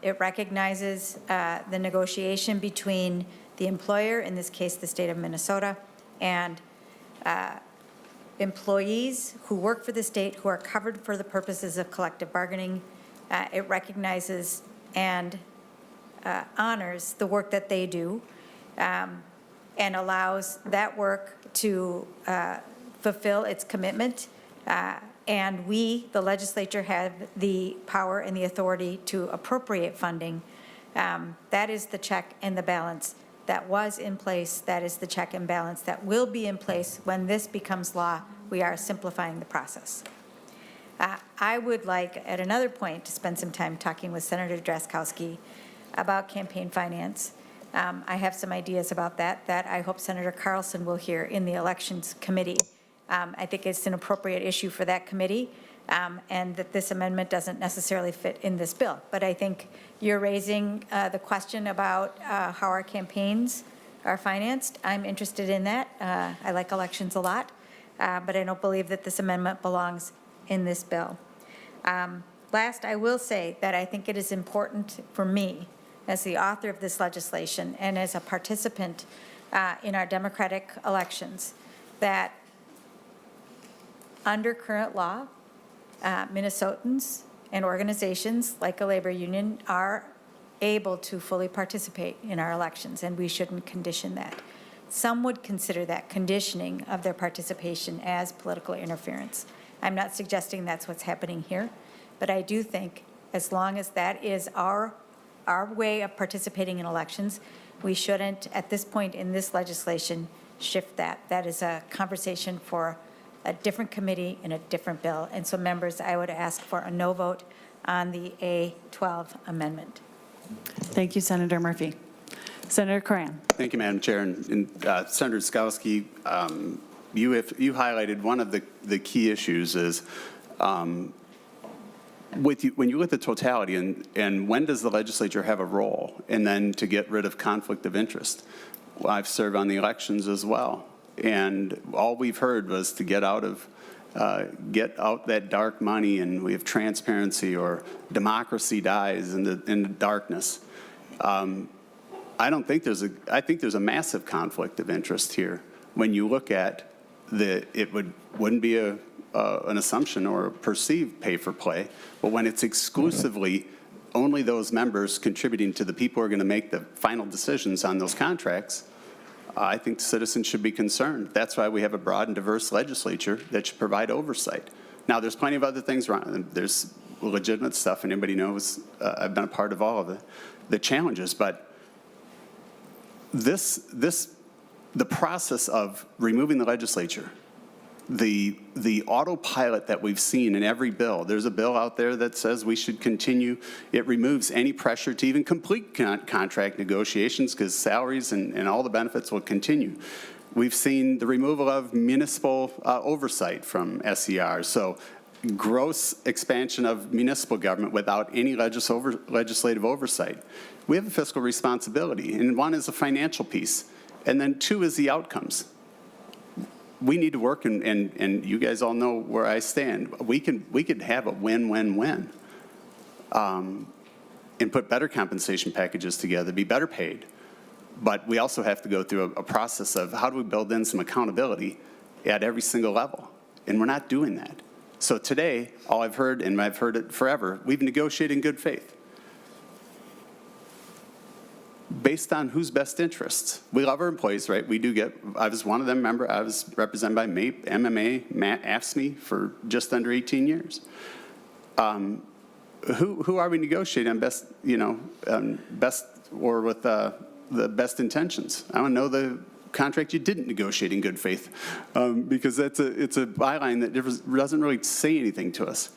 It recognizes the negotiation between the employer, in this case the state of Minnesota, and employees who work for the state who are covered for the purposes of collective bargaining. It recognizes and honors the work that they do and allows that work to fulfill its commitment. And we, the legislature, have the power and the authority to appropriate funding. That is the check and the balance that was in place. That is the check and balance that will be in place when this becomes law. We are simplifying the process. I would like, at another point, to spend some time talking with Senator Drazkowski about campaign finance. I have some ideas about that I hope Senator Carlson will hear in the Elections Committee. I think it's an appropriate issue for that committee, and that this amendment doesn't necessarily fit in this bill. But I think you're raising the question about how our campaigns are financed. I'm interested in that. I like elections a lot. but I don't believe that this amendment belongs in this bill. Last, I will say that I think it is important for me, as the author of this legislation and as a participant in our democratic elections, that under current law, Minnesotans and organizations like a labor union are able to fully participate in our elections, and we shouldn't condition that. Some would consider that conditioning of their participation as political interference. I'm not suggesting that's what's happening here, but I do think as long as that is our way of participating in elections, we shouldn't, at this point in this legislation, shift that. That is a conversation for a different committee in a different bill. And so, members, I would ask for a no vote on the A12 amendment. Thank you, Senator Murphy. Senator Coran. Thank you, Madam Chair. And Senator Skowski, you highlighted one of the key issues is when you look at the totality and when does the legislature have a role, and then to get rid of conflict of interest. Well, I've served on the elections as well, and all we've heard was to get out that dark money, and we have transparency, or democracy dies in the darkness. I think there's a massive conflict of interest here when you look at it wouldn't be an assumption or a perceived pay for play, but when it's exclusively only those members contributing to the people who are going to make the final decisions on those contracts, I think citizens should be concerned. That's why we have a broad and diverse legislature that should provide oversight. Now, there's plenty of other things wrong. There's legitimate stuff, and anybody knows I've been a part of all of the challenges, but the process of removing the legislature, the autopilot that we've seen in every bill. There's a bill out there that says we should continue. It removes any pressure to even complete contract negotiations because salaries and all the benefits will continue. We've seen the removal of municipal oversight from SER. So gross expansion of municipal government without any legislative oversight. We have a fiscal responsibility, and one is a financial piece, and then two is the outcomes. We need to work, and you guys all know where I stand. We could have a win-win-win and put better compensation packages together, be better paid. But we also have to go through a process of how do we build in some accountability at every single level, and we're not doing that. So today, all I've heard, and I've heard it forever, we've negotiated in good faith. Based on whose best interests. We love our employees, right? We do I was one of them, member. I was represented by MAPE, MMA, AFSCME for just under 18 years. Who are we negotiating on best, best or with the best intentions? I want to know the contract you didn't negotiate in good faith, because it's a byline that doesn't really say anything to us.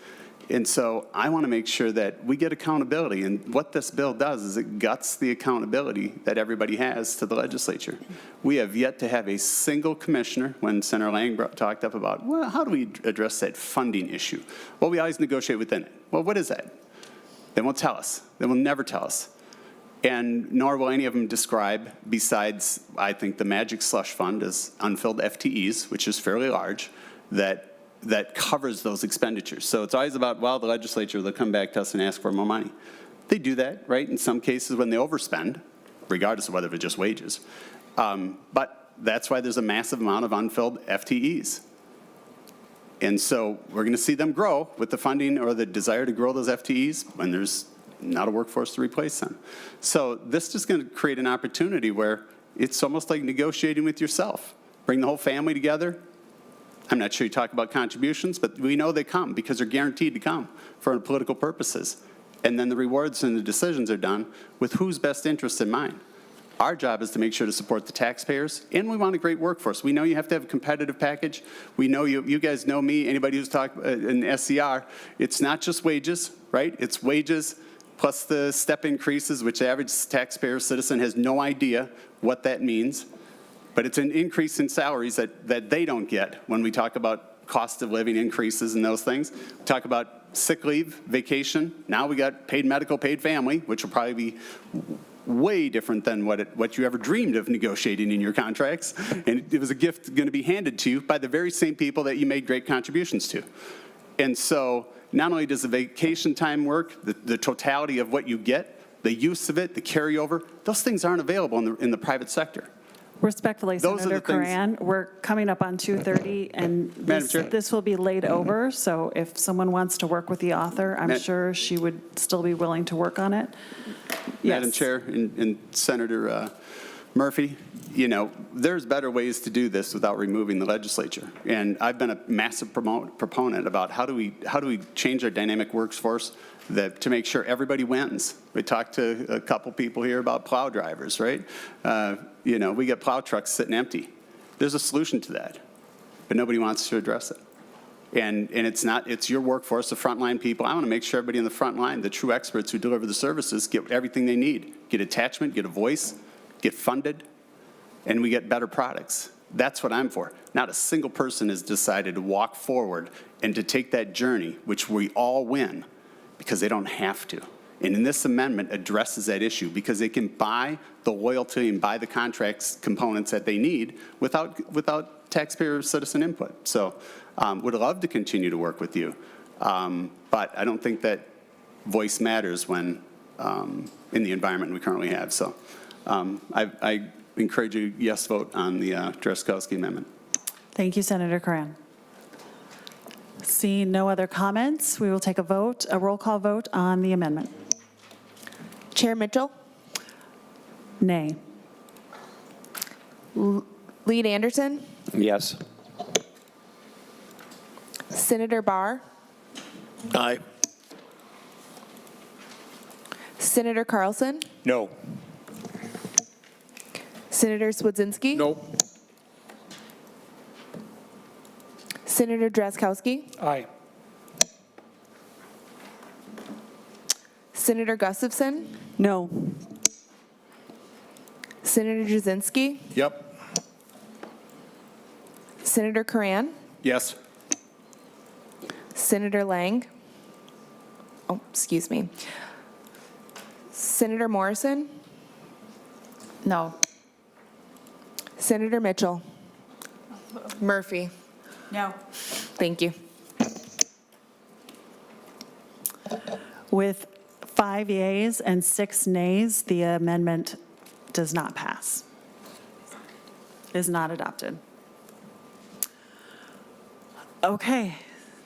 And so I want to make sure that we get accountability. And what this bill does is it guts the accountability that everybody has to the legislature. We have yet to have a single commissioner, when Senator Lang talked up about, well, how do we address that funding issue? Well, we always negotiate within it. Well, what is that? They won't tell us. They will never tell us. And nor will any of them describe, besides, I think, the magic slush fund as unfilled FTEs, which is fairly large, that covers those expenditures. So it's always about, well, the legislature, they'll come back to us and ask for more money. They do that, right, in some cases when they overspend, regardless of whether it's just wages. But that's why there's a massive amount of unfilled FTEs. And so we're going to see them grow with the funding or the desire to grow those FTEs when there's not a workforce to replace them. So this is going to create an opportunity where it's almost like negotiating with yourself. Bring the whole family together. I'm not sure you talk about contributions, but we know they come because they're guaranteed to come for political purposes. And then the rewards and the decisions are done with whose best interest in mind. Our job is to make sure to support the taxpayers, and we want a great workforce. We know you have to have a competitive package. We know you guys know me, anybody who's talked in SCR, it's not just wages, right? It's wages plus the step increases, which the average taxpayer citizen has no idea what that means. But it's an increase in salaries that they don't get when we talk about cost of living increases and those things. We talk about sick leave, vacation. Now we got paid medical, paid family, which will probably be way different than what you ever dreamed of negotiating in your contracts. And it was a gift going to be handed to you by the very same people that you made great contributions to. And so not only does the vacation time work, the totality of what you get, the use of it, the carryover, those things aren't available in the private sector. Respectfully, Those are Senator the things- Coran, we're coming up on 2:30, and this will be laid over, so if someone wants to work with the author, I'm sure she would still be willing to work on it. Madam Yes. Chair and Senator Murphy, there's better ways to do this without removing the legislature. And I've been a massive proponent about how do we change our dynamic workforce to make sure everybody wins. We talked to a couple people here about plow drivers, right? We get plow trucks sitting empty. There's a solution to that, but nobody wants to address it. And it's your workforce, the frontline people. I want to make sure everybody in the front line, the true experts who deliver the services, get everything they need. Get attachment, get a voice, get funded, and we get better products. That's what I'm for. Not a single person has decided to walk forward and to take that journey, which we all win, because they don't have to. And in this amendment addresses that issue because they can buy the loyalty and buy the contracts components that they need without taxpayer citizen input. So would love to continue to work with you. But I don't think that voice matters when in the environment we currently have. So I encourage a yes vote on the Drazkowski amendment. Thank you, Senator Coran. Seeing no other comments, we will take a roll call vote on the amendment. Chair Mitchell? Nay. Lead Anderson? Yes. Senator Barr? Aye. Senator Carlson? No. Senator Swedzinski? No. Senator Drazkowski? Aye. Senator Gustafson? No. Senator Jasinski? Yep. Senator Coran? Yes. Senator Lang? Oh, excuse me. Senator Morrison? No. Senator Mitchell? Murphy? No. Thank you. With 5 yeas and 6 nays, the amendment does not pass. Is not adopted. Okay.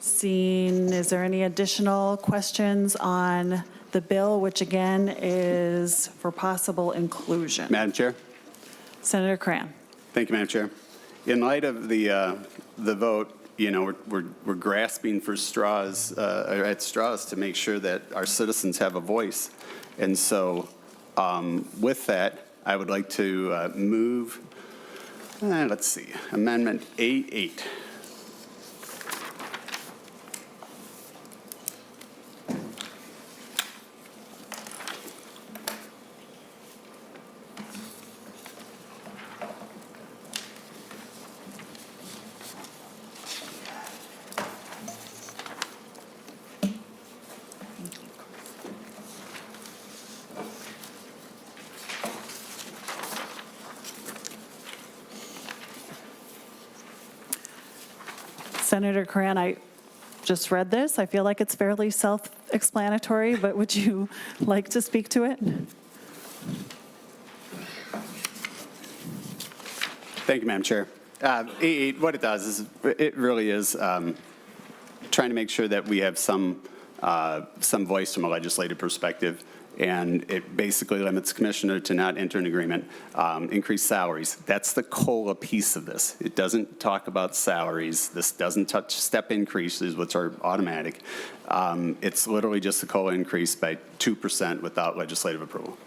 Is there any additional questions on the bill, which again is for possible inclusion? Madam Chair. Senator Cran. Thank you, Madam Chair. In light of the vote, we're grasping for straws, at straws to make sure that our citizens have a voice. And so with that, I would like to move, let's see, Amendment 8-8. Senator Cran, I just read this. I feel like it's fairly self-explanatory, but would you like to speak to it? Thank you, Madam Chair. 8-8, what it does is it really is trying to make sure that we have some voice from a legislative perspective. And it basically limits the commissioner to not enter an agreement, increase salaries. That's the COLA piece of this. It doesn't talk about salaries. This doesn't touch step increases, which are automatic. It's literally just the COLA increase by 2% without legislative approval.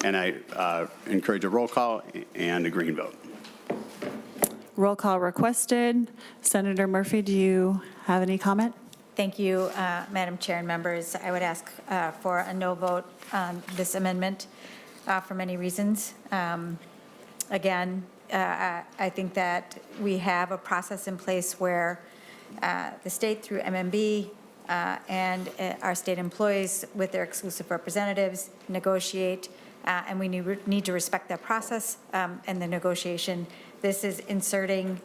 And I encourage a roll call and a green vote. Roll call requested. Senator Murphy, do you have any comment? Thank you, Madam Chair and members. I would ask for a no vote on this amendment for many reasons. Again, I think that we have a process in place where the state through MMB and our state employees with their exclusive representatives negotiate and we need to respect that process and the negotiation. This is inserting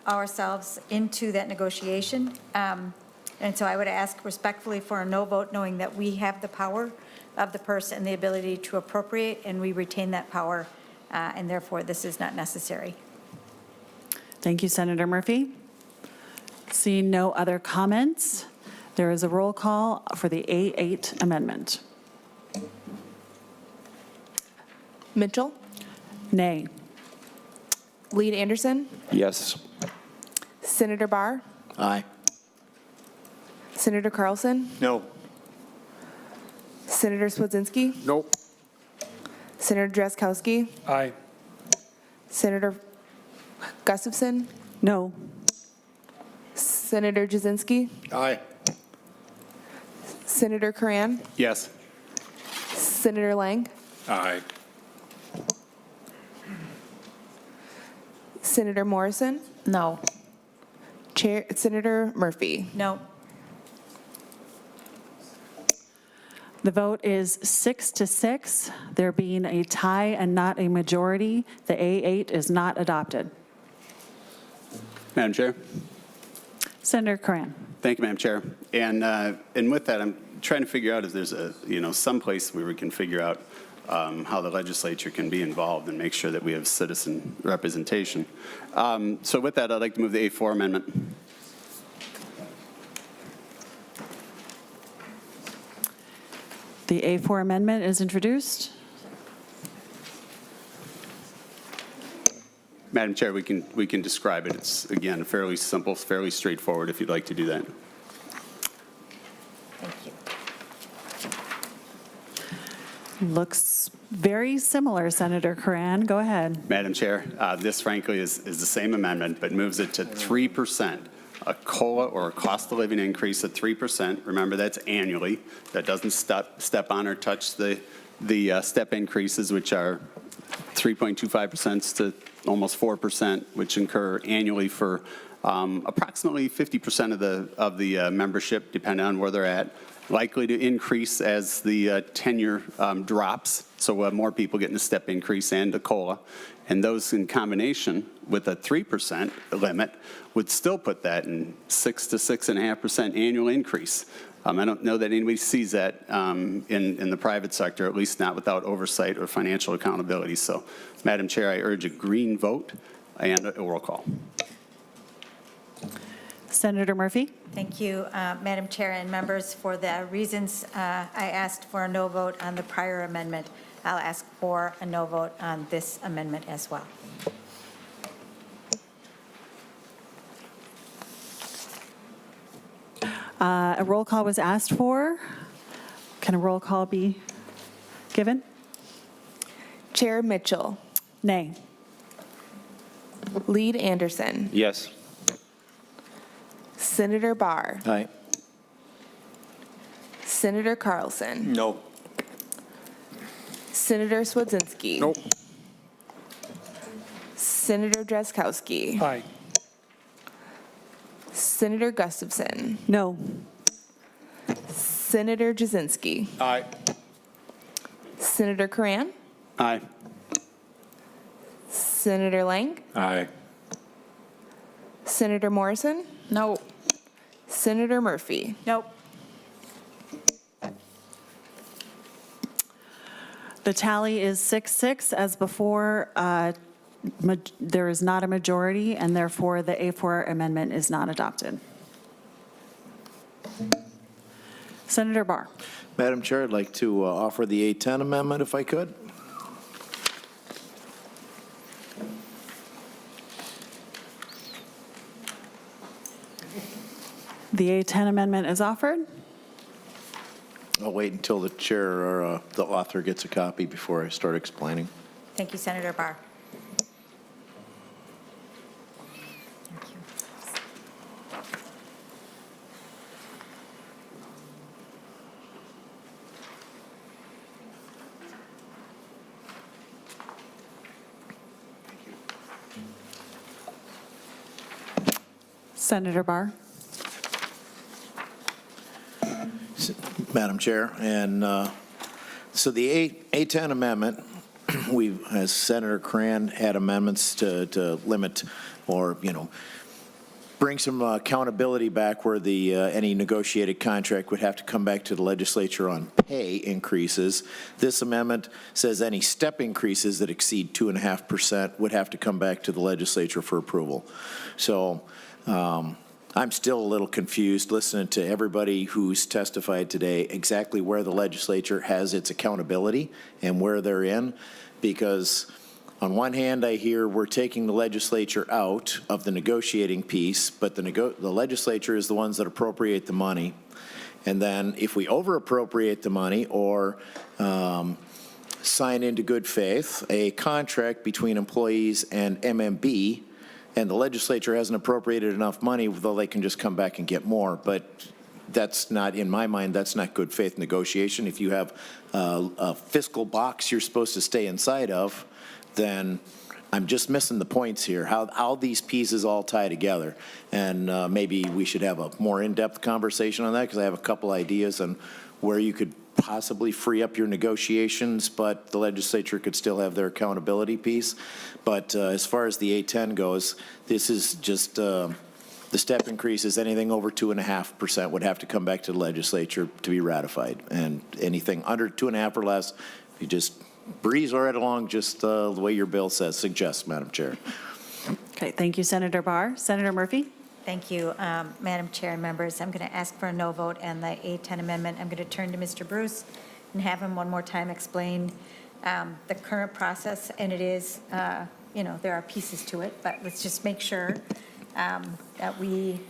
ourselves into that negotiation. And so I would ask respectfully for a no vote, knowing that we have the power of the purse and the ability to appropriate, and we retain that power, and therefore this is not necessary. Thank you, Senator Murphy. Seeing no other comments, there is a roll call for the A8 amendment. Mitchell, Nay. Lead Anderson, Yes. Senator Barr, Aye. Senator Carlson, No. Senator Swedzinski, Nope. Senator Drazkowski, Aye. Senator Gustafson, No. Senator Jasinski, Aye. Senator Coran, Yes. Senator Lang, Aye. Senator Morrison, No. Senator Murphy. No. The vote is 6-6. There being a tie and not a majority, the A8 is not adopted. Madam Chair. Senator Coran. Thank you, Madam Chair. And with that, I'm trying to figure out if there's some place where we can figure out how the legislature can be involved and make sure that we have citizen representation. So with that, I'd like to move the A4 amendment. The A4 amendment is introduced. Madam Chair, we can describe it. It's, again, fairly simple, fairly straightforward if you'd like to do that. Looks very similar, Senator Coran. Go ahead. Madam Chair, this frankly is the same amendment, but moves it to 3%. A COLA or a cost of living increase of 3%. Remember, that's annually. That doesn't step on or touch the step increases, which are 3.25% to almost 4%, which incur annually for approximately 50% of the membership, depending on where they're at. Likely to increase as the tenure drops, so we'll have more people getting a step increase and a COLA. And those in combination with a 3% limit would still put that in 6 to 6.5% annual increase. I don't know that anybody sees that in the private sector, at least not without oversight or financial accountability. So, Madam Chair, I urge a green vote and a roll call. Senator Murphy. Thank you, Madam Chair and members. For the reasons I asked for a no vote on the prior amendment, I'll ask for a no vote on this amendment as well. A roll call was asked for. Can a roll call be given? Chair Mitchell, Nay. Lead Anderson, Yes. Senator Barr, Aye. Senator Carlson, No. Senator Swedzinski, Nope. Senator Drazkowski, Aye. Senator Gustafson, No. Senator Jasinski, Aye. Senator Coran, Aye. Senator Lang, Aye. Senator Morrison, No. Senator Murphy. Nope. The tally is 6-6. As before, there is not a majority, and therefore the A4 amendment is not adopted. Senator Barr. Madam Chair, I'd like to offer the A10 amendment if I could. The A10 amendment is offered. I'll wait until the chair or the author gets a copy before I start explaining. Thank you, Senator Barr. Senator Barr. Madam Chair and So the A10 amendment, as Senator Cran had amendments to limit or, bring some accountability back where the any negotiated contract would have to come back to the legislature on pay increases. This amendment says any step increases that exceed 2.5% would have to come back to the legislature for approval. So I'm still a little confused listening to everybody who's testified today exactly where the legislature has its accountability and where they're in, because on one hand, I hear we're taking the legislature out of the negotiating piece, but the legislature is the ones that appropriate the money. And then if we over appropriate the money or sign into good faith a contract between employees and MMB, and the legislature hasn't appropriated enough money, though they can just come back and get more. But that's not, in my mind, that's not good faith negotiation. If you have a fiscal box you're supposed to stay inside of, then I'm just missing the points here, how these pieces all tie together. And maybe we should have a more in-depth conversation on that, because I have a couple ideas on where you could possibly free up your negotiations, but the legislature could still have their accountability piece. But as far as the A10 goes, this is just the step increases. Anything over 2.5% would have to come back to the legislature to be ratified. And anything under 2.5 or less, you just breeze right along just the way your bill suggests, Madam Chair. Okay, thank you, Senator Barr. Senator Murphy? Thank you, Madam Chair and members. I'm going to ask for a no vote on the A10 amendment. I'm going to turn to Mr. Bruce and have him one more time explain the current process. And it is, there are pieces to it, but let's just make sure that we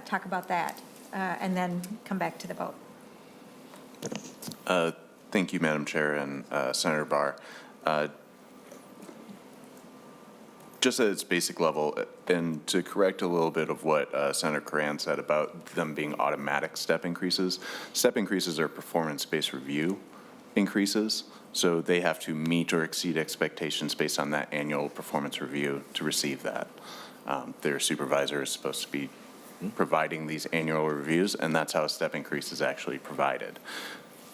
talk about that and then come back to the vote. Thank you, Madam Chair and Senator Barr. Just at its basic level, and to correct a little bit of what Senator Cran said about them being automatic step increases are performance-based review increases, so they have to meet or exceed expectations based on that annual performance review to receive that. Their supervisor is supposed to be providing these annual reviews, and that's how a step increase is actually provided.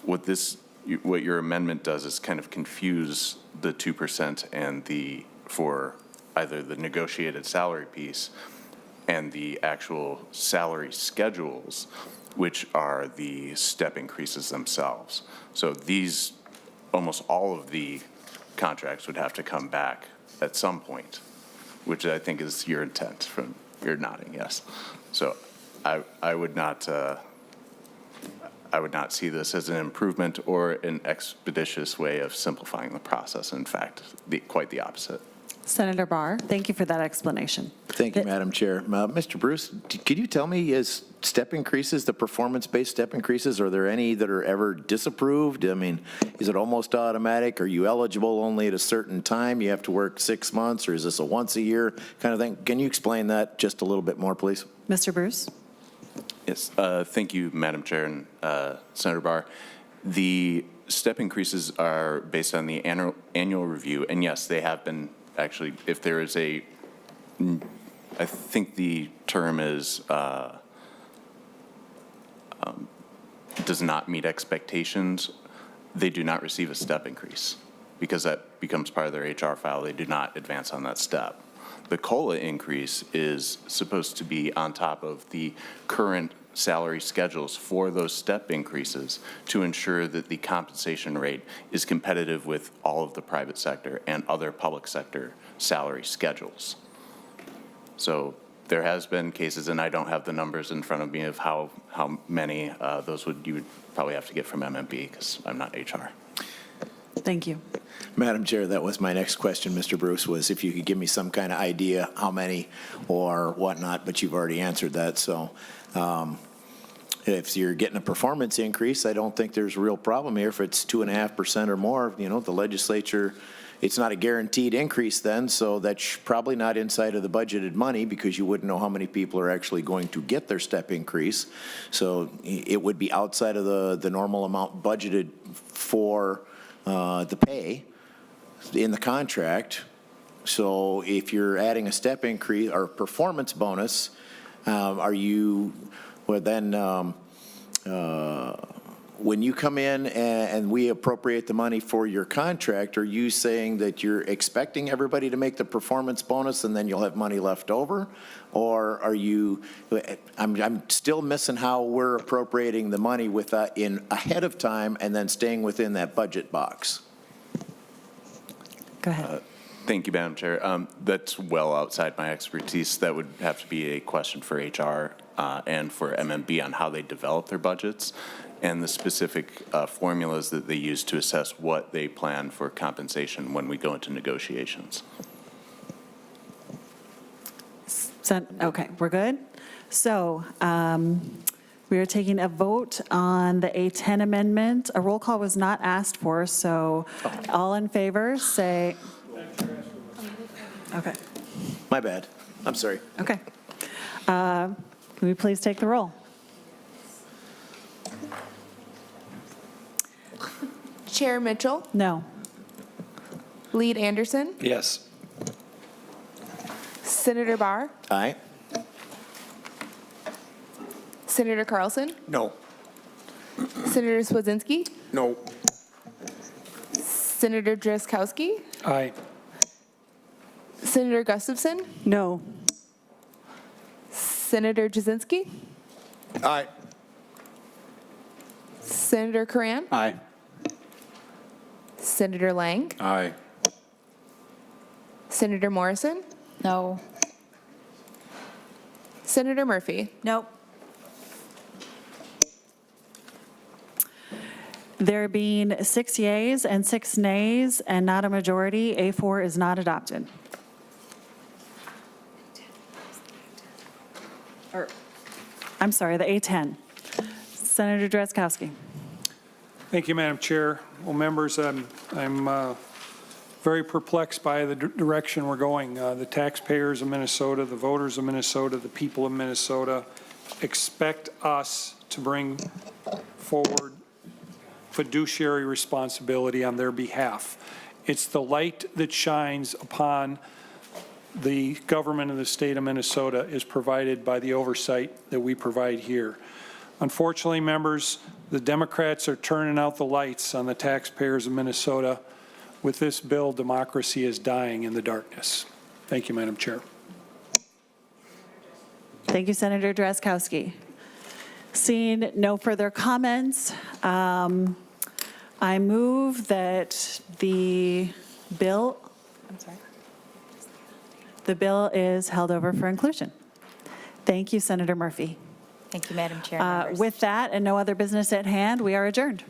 What your amendment does is kind of confuse the 2% and for either the negotiated salary piece and the actual salary schedules, which are the step increases themselves. So almost all of the contracts would have to come back at some point, which I think is your intent from your nodding, yes. So I would not see this as an improvement or an expeditious way of simplifying the process. In fact, quite the opposite. Senator Barr, thank you for that explanation. Thank you, Madam Chair. Mr. Bruce, could you tell me, is step increases, the performance-based step increases, are there any that are ever disapproved? I mean, is it almost automatic? Are you eligible only at a certain time? You have to work 6 months, or is this a once-a-year kind of thing? Can you explain that just a little bit more, please? Mr. Bruce? Yes, thank you, Madam Chair and Senator Barr. The step increases are based on the annual review, and yes, they have been actually, if there is I think the term is does not meet expectations, they do not receive a step increase because that becomes part of their HR file. They do not advance on that step. The COLA increase is supposed to be on top of the current salary schedules for those step increases to ensure that the compensation rate is competitive with all of the private sector and other public sector salary schedules. So there has been cases, and I don't have the numbers in front of me of how many those you would probably have to get from MMB because I'm not HR. Thank you. Madam Chair, that was my next question, Mr. Bruce, was if you could give me some kind of idea how many or whatnot, but you've already answered that. So if you're getting a performance increase, I don't think there's a real problem here. If it's 2.5% or more, the legislature, it's not a guaranteed increase then, so that's probably not inside of the budgeted money because you wouldn't know how many people are actually going to get their step increase. So it would be outside of the normal amount budgeted for the pay in the contract. So if you're adding a step increase or performance bonus, are you, well then, when you come in and we appropriate the money for your contract, are you saying that you're expecting everybody to make the performance bonus and then you'll have money left over? Or are you, I'm still missing how we're appropriating the money in ahead of time and then staying within that budget box? Go ahead. Thank you, Madam Chair. That's well outside my expertise. That would have to be a question for HR and for MMB on how they develop their budgets and the specific formulas that they use to assess what they plan for compensation when we go into negotiations. Okay, we're good? So we are taking a vote on the A10 amendment. A roll call was not asked for, so all in favor, say. Okay. My bad. I'm sorry. Okay. Can we please take the roll? Chair Mitchell, No. Lead Anderson, Yes. Senator Barr, Aye. Senator Carlson, No. Senator Swedzinski, No. Senator Drazkowski, Aye. Senator Gustafson, No. Senator Jasinski, Aye. Senator Coran, Aye. Senator Lang, Aye. Senator Morrison, No. Senator Murphy. Nope. There being 6 yeas and 6 nays and not a majority, A4 is not adopted. I'm sorry, the A10. Senator Drazkowski. Thank you, Madam Chair. Well, members, I'm very perplexed by the direction we're going. The taxpayers of Minnesota, the voters of Minnesota, the people of Minnesota expect us to bring forward fiduciary responsibility on their behalf. It's the light that shines upon the government of the state of Minnesota is provided by the oversight that we provide here. Unfortunately, members, the Democrats are turning out the lights on the taxpayers of Minnesota. With this bill, democracy is dying in the darkness. Thank you, Madam Chair. Thank you, Senator Drazkowski. Seeing no further comments, I move that the bill is held over for inclusion. Thank you, Senator Murphy. Thank you, Madam Chair. Members. With that and no other business at hand, we are adjourned.